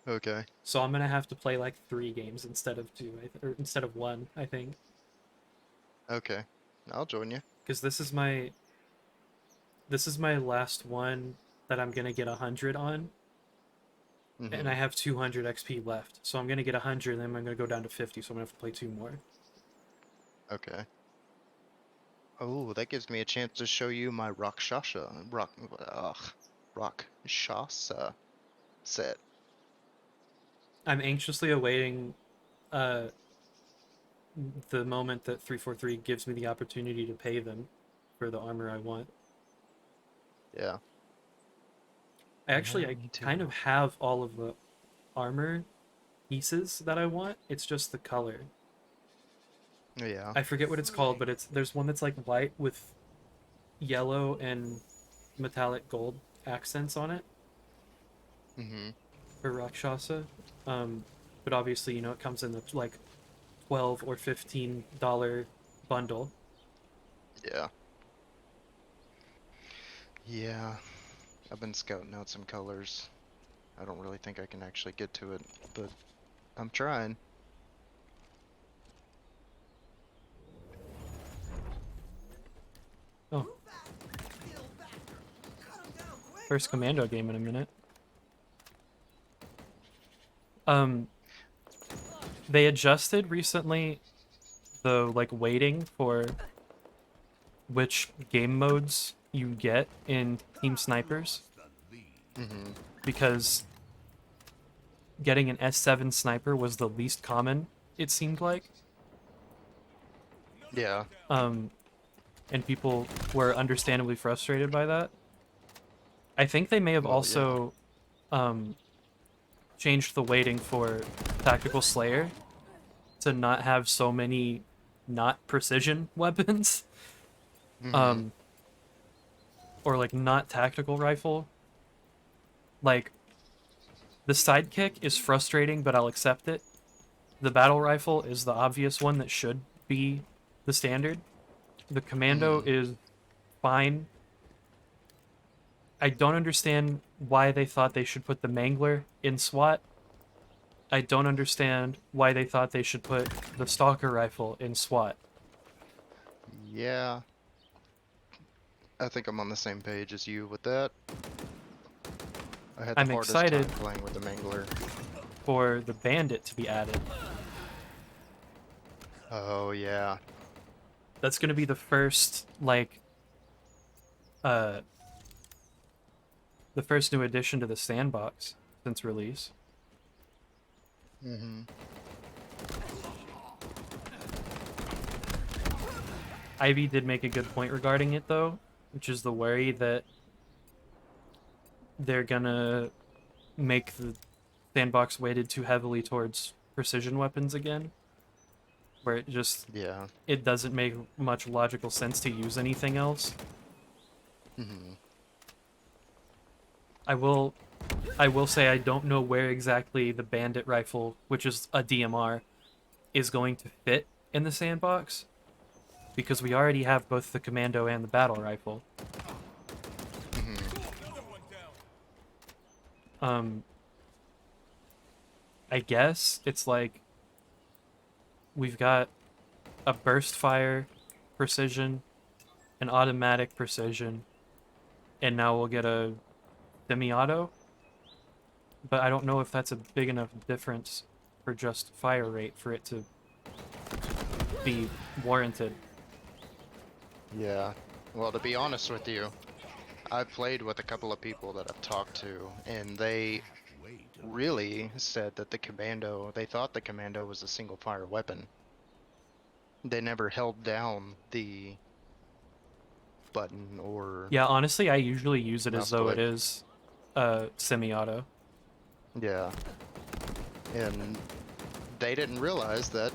Okay. So I'm gonna have to play like 3 games instead of 2, or instead of 1, I think, Okay. I'll join you. because this is my last one that I'm gonna get 100 on, and Mm-hmm. I have 200 XP left. So I'm gonna get 100, and then I'm gonna go down to 50. So I'm gonna have to play 2 more. Okay. Oh, that gives me a chance to show you my Rakshasa set. I'm anxiously awaiting uh, the moment that 343 gives me the opportunity to pay them for the armor I want. Yeah. I Me too. kind of have all of the armor pieces that I want. It's just the color. Yeah. I forget what it's called, but there's one that's like white with yellow and metallic gold accents on it Mm-hmm. for Rakshasa. Um, but obviously, it comes in the like $12 or $15 bundle. Yeah. Yeah. I've been scouting out some colors. I don't really think I can actually get to it, but I'm trying. Oh, first commando game in a minute. They adjusted recently the like weighting for which game modes you get in Team Snipers Mm-hmm. because getting an S7 sniper was the least common, it seemed like. Yeah. And people were understandably frustrated by that. I think they may have Well, yeah. also changed the weighting for Tactical Slayer to not have so many not precision weapons. Mm-hmm. Or like not tactical rifle. Like the sidekick is frustrating, but I'll accept it. The battle rifle is the obvious one that should be the standard. The commando Mm-hmm. is fine. I don't understand why they thought they should put the mangler in SWAT. I don't understand why they thought they should put the stalker rifle in SWAT. Yeah. I think I'm on the same page as you with that. I had the I'm hardest time excited playing with the Mangler. for the bandit to be added. Oh, yeah. That's going to be the first like the first new addition to the sandbox since release. Mm-hmm. Ivy did make a good point regarding it though, which is the worry that they're gonna make the sandbox weighted too heavily towards precision weapons again, where Yeah. it doesn't make much logical sense to use anything else. Mm-hmm. I will say I don't know where exactly the bandit rifle, which is a DMR, is going to fit in the sandbox, because we already have both the commando and the battle rifle. Mm-hmm. I guess it's like we've got a burst fire precision, an automatic precision, and now we'll get a semi-auto. But I don't know if that's a big enough difference for just fire rate for it to be warranted. Yeah. Well, to be honest with you, I've played with a couple of people that I've talked to, and they really said that they thought the commando was a single fire weapon. They never held down the button or Yeah, honestly, I usually use it as mouse though it click. is semi-auto. Yeah. And they didn't realize that,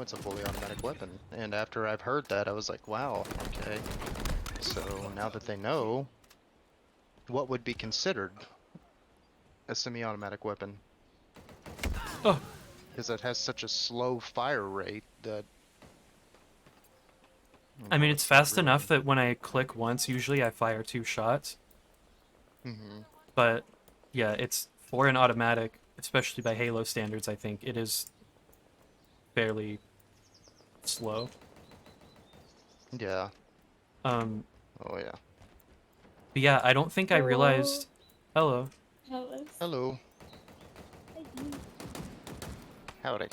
it's a fully automatic weapon. And after I've heard that, I was like, wow, okay. So now that they know, what would be considered a semi-automatic weapon? Oh, Because it has such a slow fire rate that... I mean, it's it's not fast really... enough that when I click once, usually I fire 2 shots. Mm-hmm. But yeah, it's for an automatic, especially by Halo standards, I think it is fairly slow. Yeah. Um, Oh, yeah. but yeah, I don't think I realized. Hello. Hello. Hello. Howdy.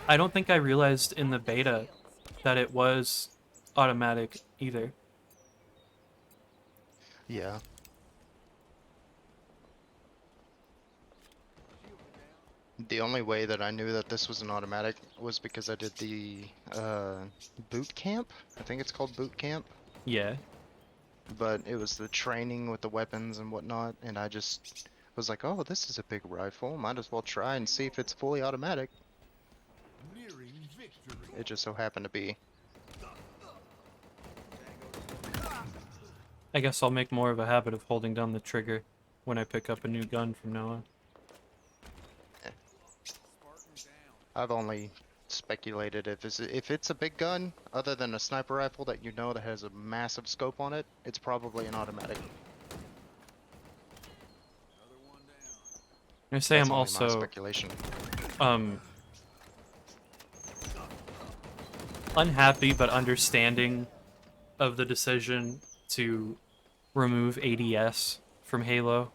I don't think I realized in the beta that it was automatic either. Yeah. The only way that I knew that this was an automatic was because I did the boot camp. I think it's called boot camp. Yeah. But it was the training with the weapons and whatnot, and I just was like, oh, this is a big rifle. Might as well try and see if it's fully automatic. It just so happened to be. I guess I'll make more of a habit of holding down the trigger when I pick up a new gun from now on. I've only speculated if it's a big gun, other than a sniper rifle that that has a massive scope on it, it's probably an automatic. I say That's I'm only my also speculation. Unhappy but understanding of the decision to remove ADS from Halo.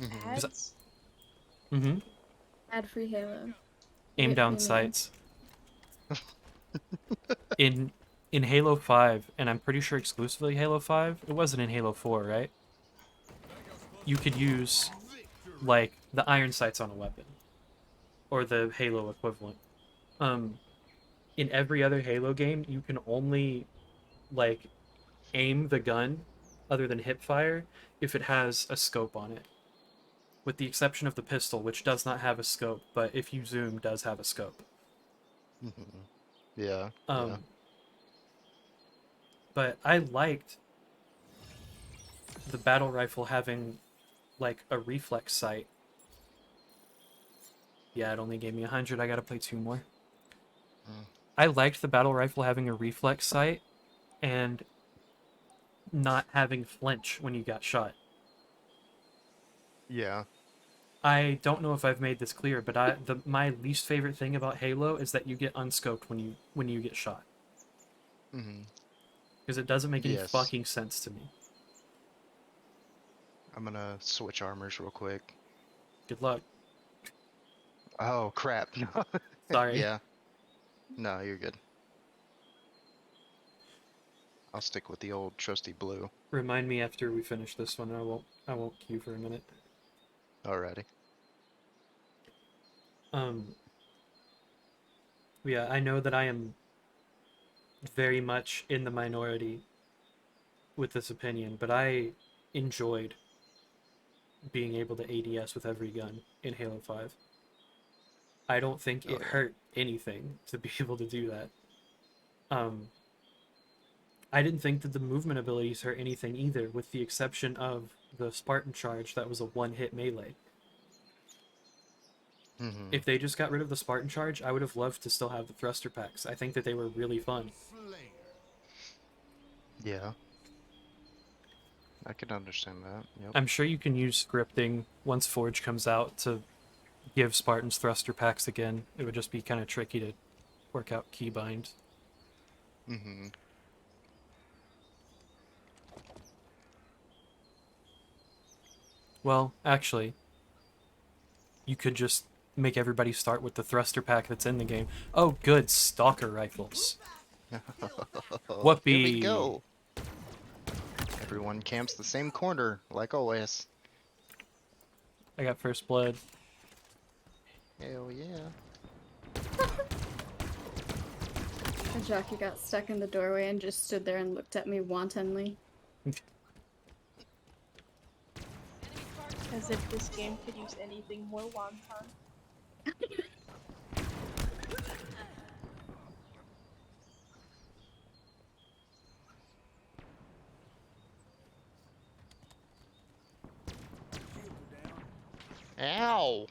Mm-hmm. Ads? Mm-hmm. Ad-free Halo. Aim Get down premium. sights. In Halo 5, and I'm pretty sure exclusively Halo 5, it wasn't in Halo 4, right? You could use, like, the iron sights on a weapon. Or the Halo equivalent. In every other Halo game, you can only, like, aim the gun, other than hip fire, if it has a scope on it. With the exception of the pistol, which does not have a scope, but if you zoom, does have a scope. Mm-hmm. Yeah. Yeah. Um, but I liked the battle rifle having, like, a reflex sight. Yeah, it only gave me 100. I gotta play 2 more. Mm. I liked the battle rifle having a reflex sight and not having flinch when you got shot. Yeah. I don't know if I've made this clear, but my least favorite thing about Halo is that you get unscoped when you get shot. Mm-hmm. Because it doesn't make any Yes. fucking sense to me. I'm gonna switch armors real quick. Good luck. Oh crap. Sorry. Yeah. No, you're good. I'll stick with the old trusty blue. Remind me after we finish this one. I won't queue for a minute. Alrighty. Um yeah, I know that I am very much in the minority with this opinion, but I enjoyed being able to ADS with every gun in Halo 5. I don't think Oh it yeah. hurt anything to be able to do that. I didn't think that the movement abilities hurt anything either, with the exception of the Spartan charge that was a one-hit melee. Mm-hmm. If they just got rid of the Spartan charge, I would have loved to still have the thruster packs. I think that they were really fun. Yeah. I can understand that. Yep. I'm sure you can use scripting once Forge comes out to give Spartans thruster packs again. It would just be kind of tricky to work out keybind. Mm-hmm. Well, actually, you could just make everybody start with the thruster pack that's in the game. Oh, good, stalker rifles. Here we Whoopee! go. Everyone camps the same corner, like always. I got first blood. Hell yeah. A jockey got stuck in the doorway and just stood there and looked at me wantonly. As if this game could use anything more wonton. Ow!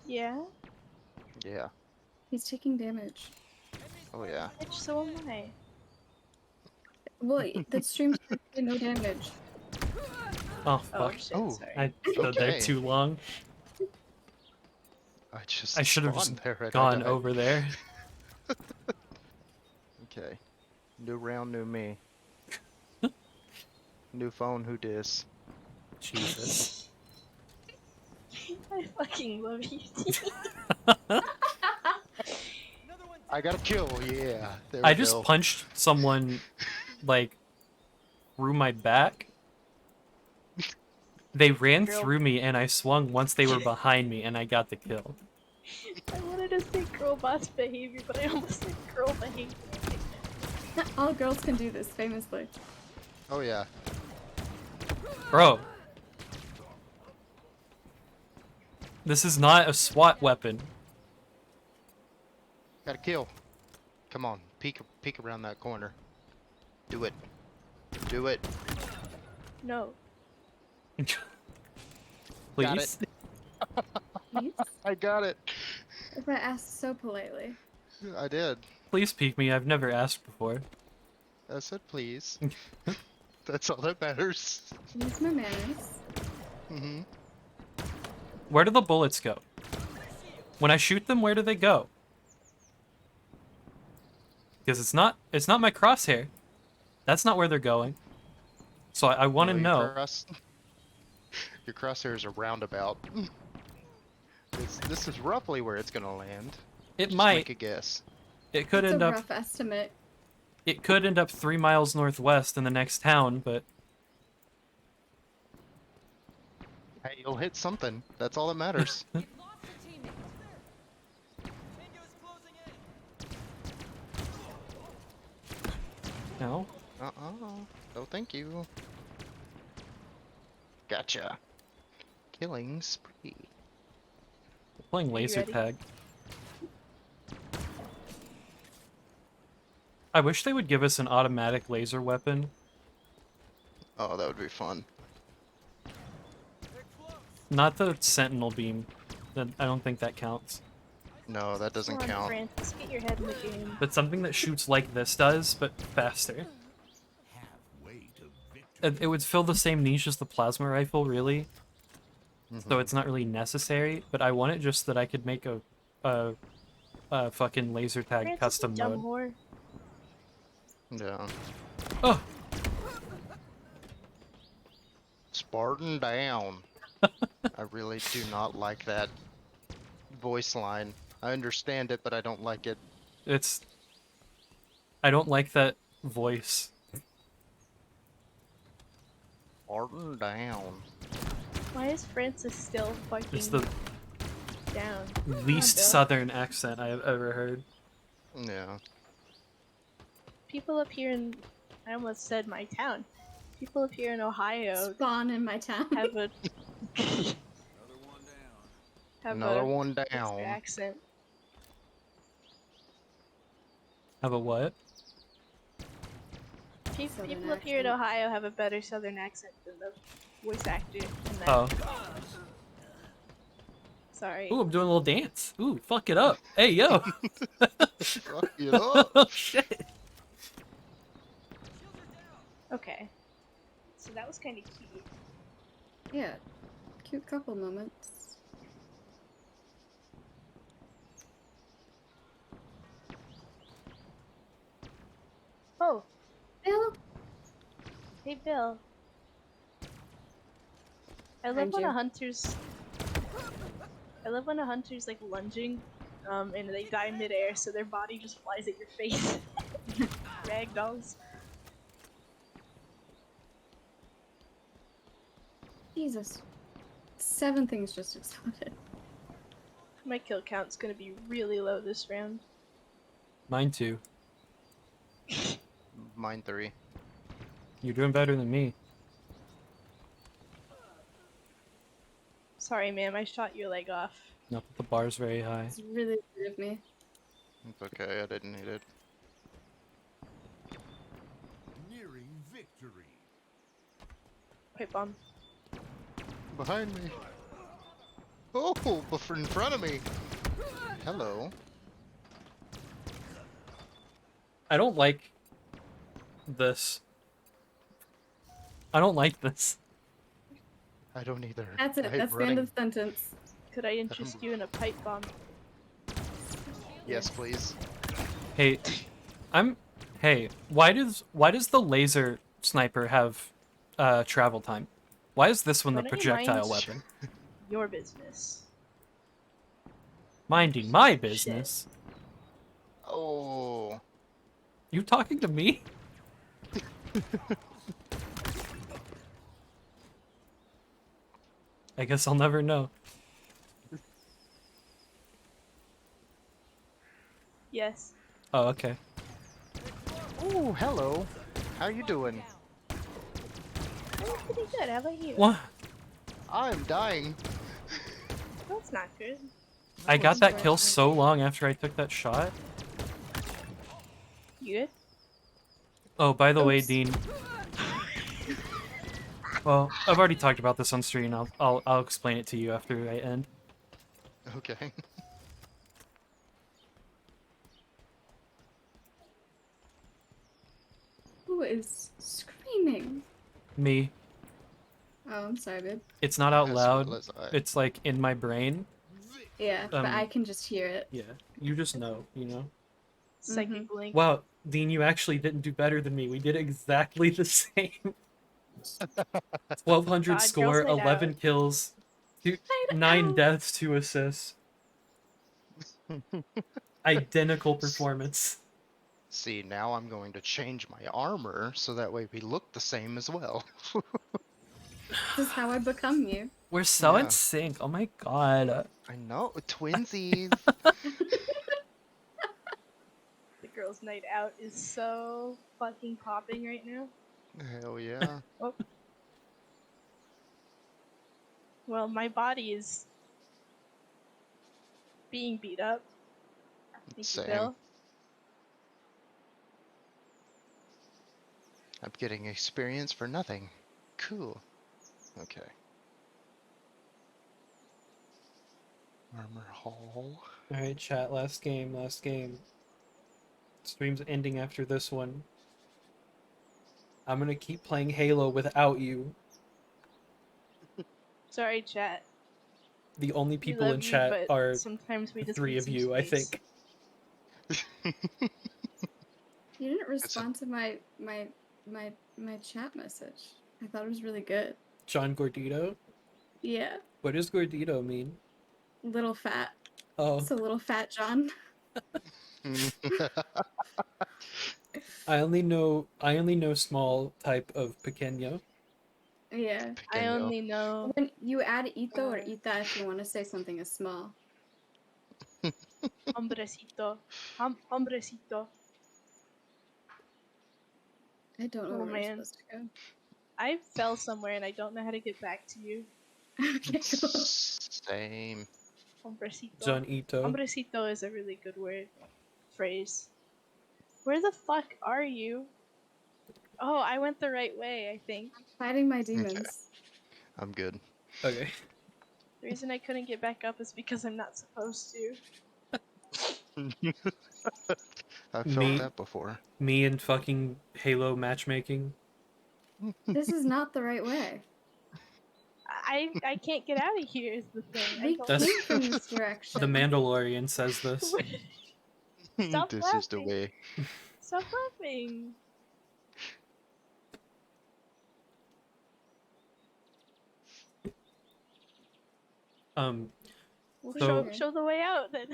Yeah? Yeah. He's taking damage. Oh yeah. Bitch, so am I. Well, the stream's no damage. Oh, Oh fuck. shit, Oh. sorry. I stood there Okay. too long. I just I should have spawned just there and I gone died. over there. Okay. New round, new me. New phone, who dis? Jesus. I fucking love you. I got a kill, yeah. There I we just go. punched someone, like, through my back. They ran Girl. through me and I swung once they were behind me and I got the kill. I wanted to say girl boss behavior, but I almost said girl behavior. All girls can do this, famously. Oh yeah. Bro. This is not a SWAT weapon. Got a kill. Come on, peek around that corner. Do it. Do it. No. Please? Please? I got it. If I asked so politely. I did. Please peek me. I've never asked before. I said please. That's all that matters. Use my manners. Mm-hmm. Where do the bullets go? When I shoot them, where do they go? Because it's not my crosshair. That's not where they're going. So I want to No, know. Your crosshair is a roundabout. This is roughly where it's gonna land. It Just might. make a guess. It could It's a end up. rough estimate. It could end up 3 miles northwest in the next town, but Hey, you'll hit something. That's all that matters. You've lost a teammate. Tango is closing in. no. No, thank you. Gotcha. Killing spree. Playing you laser ready? tag. I wish they would give us an automatic laser weapon. Oh, that would be fun. They're close. Not the sentinel beam. I don't think that counts. No, that doesn't Come on, count. Francis, get your head in the game. But something that shoots like this does, but faster. Halfway to victory. It would fill the same niche as the plasma rifle, really. Mm-hmm. So it's not really necessary, but I want it just that I could make a fucking laser tag Francis, custom you dumb mode. whore. Yeah. Oh, Spartan down. I really do not like that voice line. I understand it, but I don't like it. I don't like that voice. Spartan down. Why is Francis still fucking It's the down? least Bill. southern accent I have ever heard. Yeah. People up here in, I almost said my town. People up here in Ohio Spawn in my town. have a Another one down. have Another a one extra down. accent. Have a what? Southern People up here in accent. Ohio have a better southern accent than the voice actor in that. Oh. Sorry. Ooh, I'm doing a little dance. Ooh, fuck it up. Hey, yo. Fuck it up. Oh, shit. Okay. So that was kind of cute. Yeah. Cute couple moments. Oh, Bill? hey Bill. I love Behind when you. a hunter's. I love when a hunter's like lunging, and they die midair, so their body just flies at your face. Ragdolls. Jesus. 7 things just exploded. My kill count's gonna be really low this round. Mine too. Mine 3. You're doing better than me. Sorry, ma'am, I shot your leg off. Not that the bar's very high. It's really rude of me. It's okay, I didn't need it. Nearing victory. Pipe bomb. Behind me. Oh, in front of me. Hello. I don't like this. I don't like this. I don't either. That's it. I hate That's the running. end of the sentence. Could I interest you in a pipe bomb? Yes, please. Hey, Hey, why does the laser sniper have travel time? Why is this one the Why don't you projectile mind- weapon? Your business. Minding my business. Oh. You talking to me? I guess I'll never know. Yes. Oh, okay. Oh, hello. How you doing? Oh, pretty good. How about you? What? I'm dying. That's not good. I got that kill so long after I took that shot. You good? Oh, by the way, Oops. Dean. Well, I've already talked about this on stream. I'll explain it to you after I end. Okay. Who is screaming? Me. Oh, I'm sorry, babe. It's not out As loud. well as I. It's like in my brain. Yeah, but Um, I can just hear it. Yeah. You just know, you know? Psychic Blink. Wow, Dean, you actually didn't do better than me. We did exactly the same. 1200 God, score, girls night 11 out. kills, Night 9 out. deaths, 2 assists. Identical performance. See, now I'm going to change my armor so that way we look the same as well. This is how I become you. We're so in Yeah. sync. Oh my god. I know, twinsies. The girls' night out is so fucking popping right now. Hell yeah. Oh. Well, my body is being beat up. Thank you, Same. Bill. I'm getting experience for nothing. Cool. Okay. Armor Hall. Alright, chat, last game, last game. Stream's ending after this one. I'm gonna keep playing Halo without you. Sorry, chat. The only We people love in you, chat but are sometimes we the just 3 need of some you, I space. think. You didn't respond to my chat message. I thought it was really good. John Gordito? Yeah, What does Gordito mean? little fat. Oh, So little fat John. I only know small type of pequeño. Yeah. I Pequeño. only know. When you add ito or Uh, ita if you want to say something is small. Hombrecito. Hombrecito. I don't know Oh where we're man. supposed to go. I fell somewhere and I don't know how to get back to you. Okay, cool. Same. Hombrecito. John Ito. Hombrecito is a really good word. Phrase. Where the fuck are you? Oh, I went the right way, I think. Fighting my demons. I'm good. Okay. The reason I couldn't get back up is because I'm not supposed to. I've felt Me- that before. Me and fucking Halo matchmaking. This is not the right way. I can't get out of here is the thing. I We don't That's- came from this direction. The Mandalorian says this. Stop This laughing. is the way. Stop laughing. Well, So- show the way out then.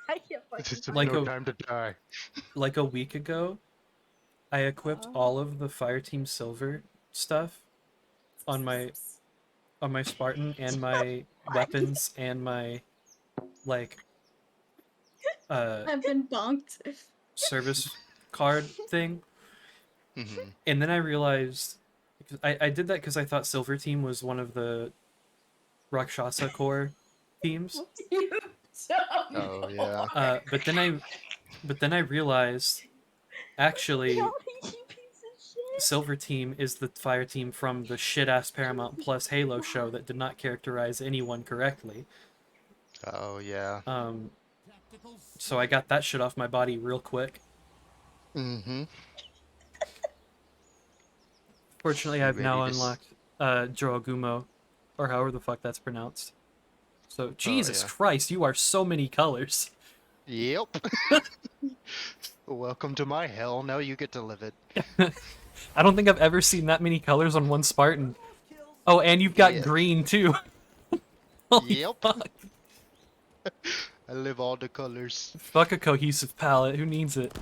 I can't fucking This is find Like no a- time to die. Like a week ago, I equipped Oh. all of the Fireteam Silver stuff on my Spartan and my weapons and my like I've been bonked. service card thing. Mhm. And then I realized I did that because I thought Silver Team was one of the Rakshasa Core teams. You dumb Oh yeah. But then I realized actually No, you piece of shit. Silver Team is the fire team from the shit ass Paramount Plus Halo show that did not characterize anyone correctly. Oh yeah. So I got that shit off my body real quick. Mm-hmm. Fortunately, I've now Ready to unlocked Joagumo, or however the fuck that's pronounced. So Jesus yeah. Christ, you are so many colors. Yep. Welcome to my hell. Now you get to live it. I don't think I've ever seen that many colors on one Spartan. Oh, and you've got Yeah. green too. Holy Yep. fuck. I live all the colors. Fuck a cohesive palette. Who needs it?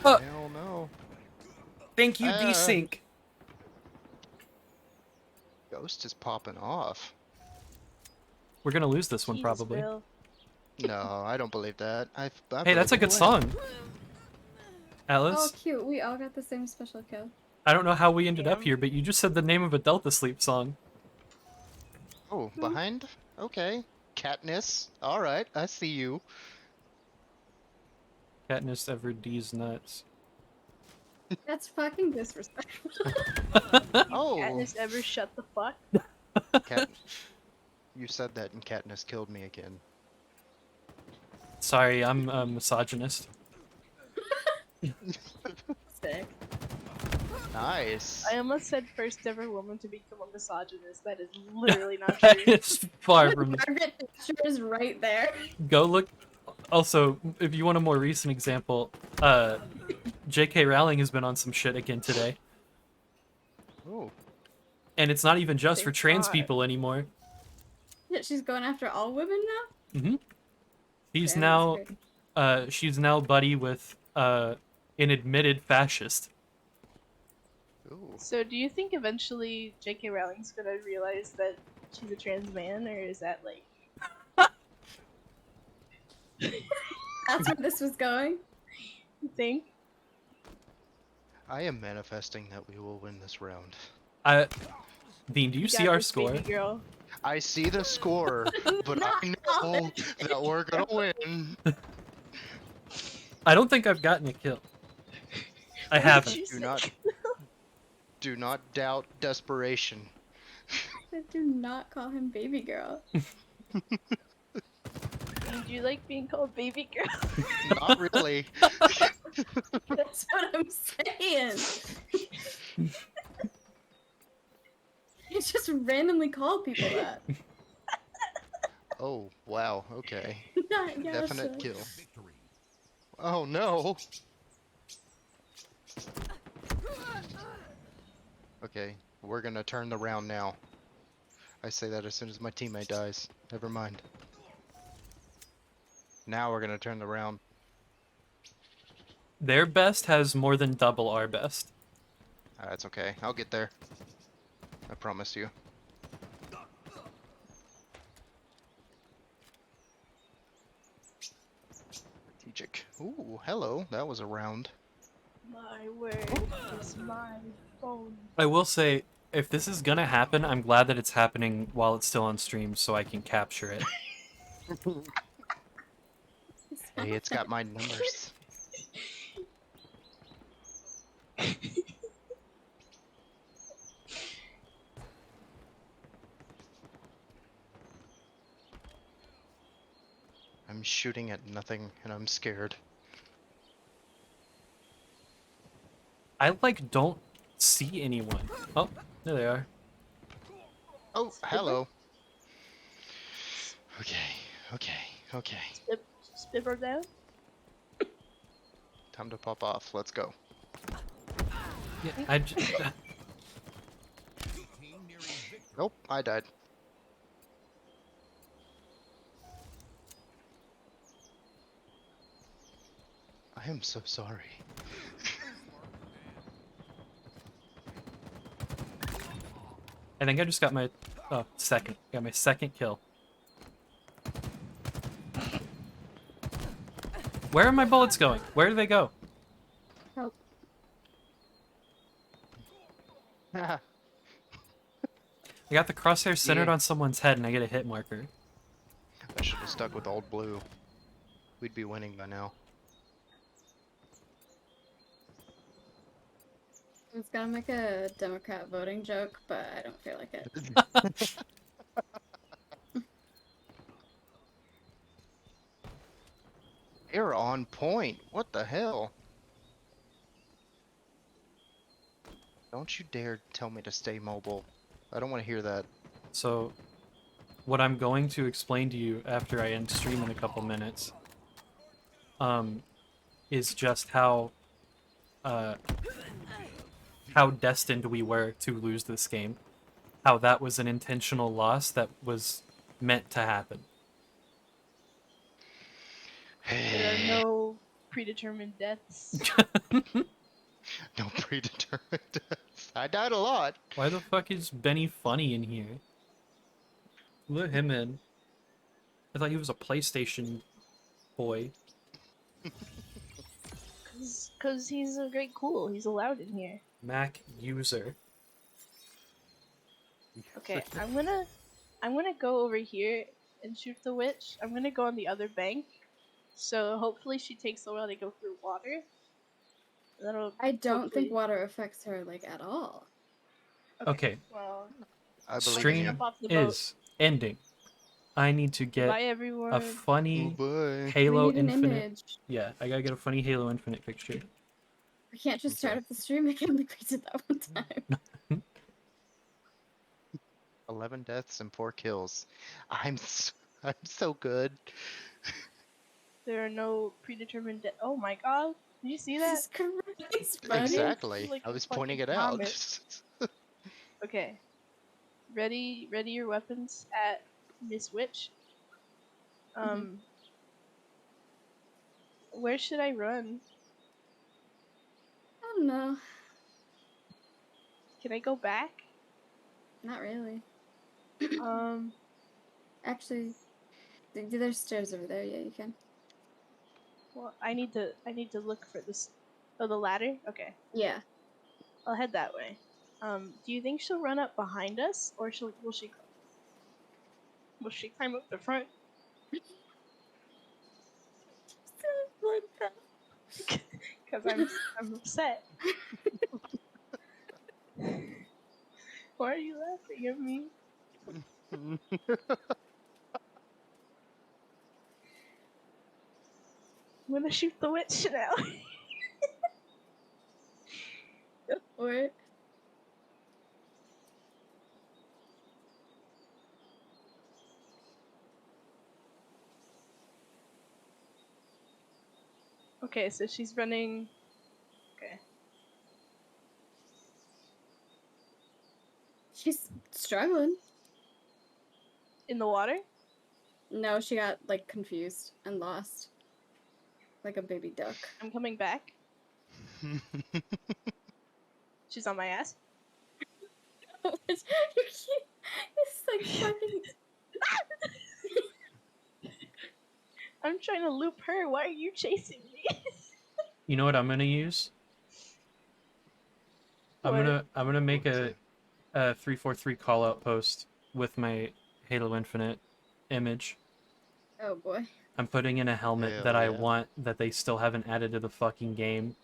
Oh, Hell no. thank you, desync. Ghost is popping off. We're gonna lose this one Jesus, probably. Bill. No, I don't believe that. Hey, that's a good song. Oh, Alice, cute. We all got the same special kill. I don't know how we ended up Damn. here, but you just said the name of a Delta Sleep song. Oh, behind? Okay. Katniss. Alright, I see you. Katniss ever D's nuts. That's fucking disrespectful. Oh, Katniss ever shut the fuck? Kat. You said that and Katniss killed me again. Sorry, I'm a misogynist. Sick. Nice. I almost said first ever woman to become a misogynist. That is literally not That true. is far Look, from. Margaret picture is right there. Go look Also, if you want a more recent example, J.K. Rowling has been on some shit again today, Ooh. and it's not even just for Thank trans God. people anymore. Yeah, she's going after all women now? Hmm He's Damn, that's now, crazy. she's now buddy with an admitted fascist. Ooh. So, do you think eventually J.K. Rowling's gonna realize that she's a trans man, or is that like That's where this was going? you think? I am manifesting that we will win this round. Dean, do you see got our this, score? baby girl. I see the score, but No! I know that we're gonna win. I don't think I've gotten a kill. I What did haven't. you Do say? not doubt desperation. Do not call him baby girl. Would you like being called baby girl? Not really. That's what I'm saying. You just randomly call people that. Oh, wow, okay. Not Definite Yasha. kill. Victory. Oh no! Okay, we're gonna turn the round now. I say that as soon as my teammate dies. Never mind. Now we're gonna turn the round. Their best has more than double our best. That's okay. I'll get there. I promise you. Strategic. Ooh, hello. That was a round. My word is my phone. I will say, if this is gonna happen, I'm glad that it's happening while it's still on stream so I can capture it. Hey, it's got my numbers. I'm shooting at nothing and I'm scared. I, like, don't see anyone. Oh, there they are. Oh, hello. Okay, okay. Spipper down? Time to pop off. Let's go. Yeah, Team nearing victory. Nope, I died. I am so sorry. I think I just got my got my second kill. Where are my bullets going? Where do they go? Help. I got the crosshair centered Yeah. on someone's head and I get a hit marker. I should have stuck with old blue. We'd be winning by now. I was gonna make a Democrat voting joke, but I don't feel like it. They're on point. What the hell? Don't you dare tell me to stay mobile. I don't want to hear that. So, what I'm going to explain to you after I end stream in a couple minutes, is just how destined we were to lose this game. How that was an intentional loss that was meant to happen. There are no predetermined deaths. No predetermined deaths. I died a lot. Why the fuck is Benny Funny in here? Let him in. I thought he was a PlayStation boy. Cause he's a great cool. He's allowed in here. Mac user. Okay, I'm gonna go over here and shoot the witch. I'm gonna go on the other bank. So hopefully she takes a while to go through water. That'll I don't hopefully... think water affects her, like, at all. Okay. Well, I believe in Stream you. jump off the boat. is ending. I need to get Goodbye, a everyone. Oh funny boy. Halo We need an Infinite. image. Yeah, I gotta get a funny Halo Infinite picture. We can't just start Okay. up the stream again like we did that one time. 11 deaths and 4 kills. I'm so good. There are no predetermined. Oh my god! Did you see that? Jesus Christ, buddy. Exactly. Like I a was pointing fucking it out. comet. Okay. Ready your weapons at Miss Witch. Where should I run? I don't know. Can I go back? Not really. Um, Actually, there's stairs over there. Yeah, you can. well, I need to look for this. Oh, the ladder. Okay, Yeah. I'll head that way. Do you think she'll run up behind us, or will she climb up the front? What the? Because I'm upset. Why are you laughing at me? I'm gonna shoot the witch now. Or Okay, so she's running. Okay. she's struggling. In the water? No, she got like confused and lost, like a baby duck. I'm coming back. She's on my ass. It's like fucking. I'm trying to loop her. Why are you chasing me? You know what I'm gonna use? What? I'm gonna make What's a it? 343 call out post with my Halo Infinite image. Oh boy. I'm putting in a helmet Hell that I yeah. want that they still haven't added to the fucking game.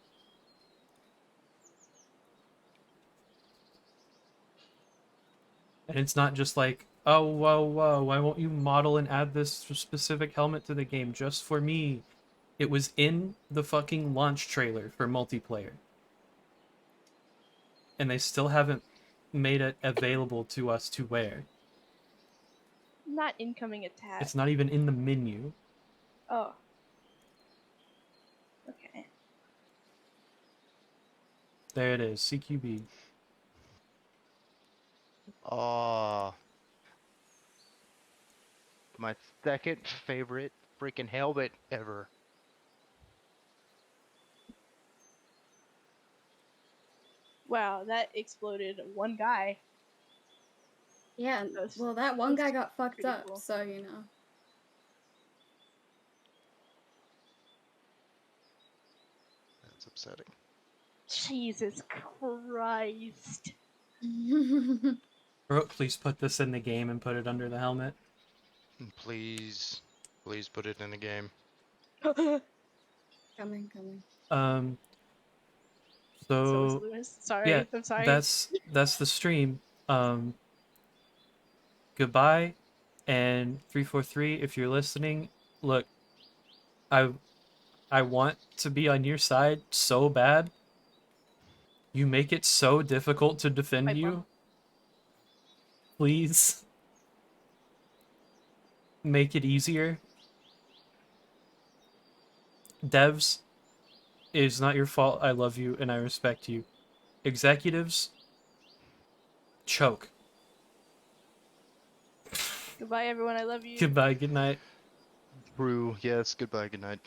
And it's not just like, oh, whoa, whoa, why won't you model and add this specific helmet to the game just for me? It was in the fucking launch trailer for multiplayer. And they still haven't made it available to us to wear. Not incoming attack. It's not even in the menu. Oh. Okay. There it is, CQB. Oh, my second favorite freaking helmet ever. Wow, that exploded one guy. Yeah. That's- Well, that one that's guy got fucked pretty up, cool. so you know. That's upsetting. Jesus Christ. Bro, please put this in the game and put it under the helmet. Please, please put it in the game. Coming. Um, So is so Lewis. Sorry. yeah, I'm sorry. that's the stream. Goodbye, and 343, if you're listening, look, I I want to be on your side so bad. You make it so difficult to defend My you. bum. Please make it easier. Devs, it is not your fault. I love you and I respect you. Executives, choke. Goodbye, everyone. I love you. Goodbye, good night. True. Yes. Goodbye. Good night.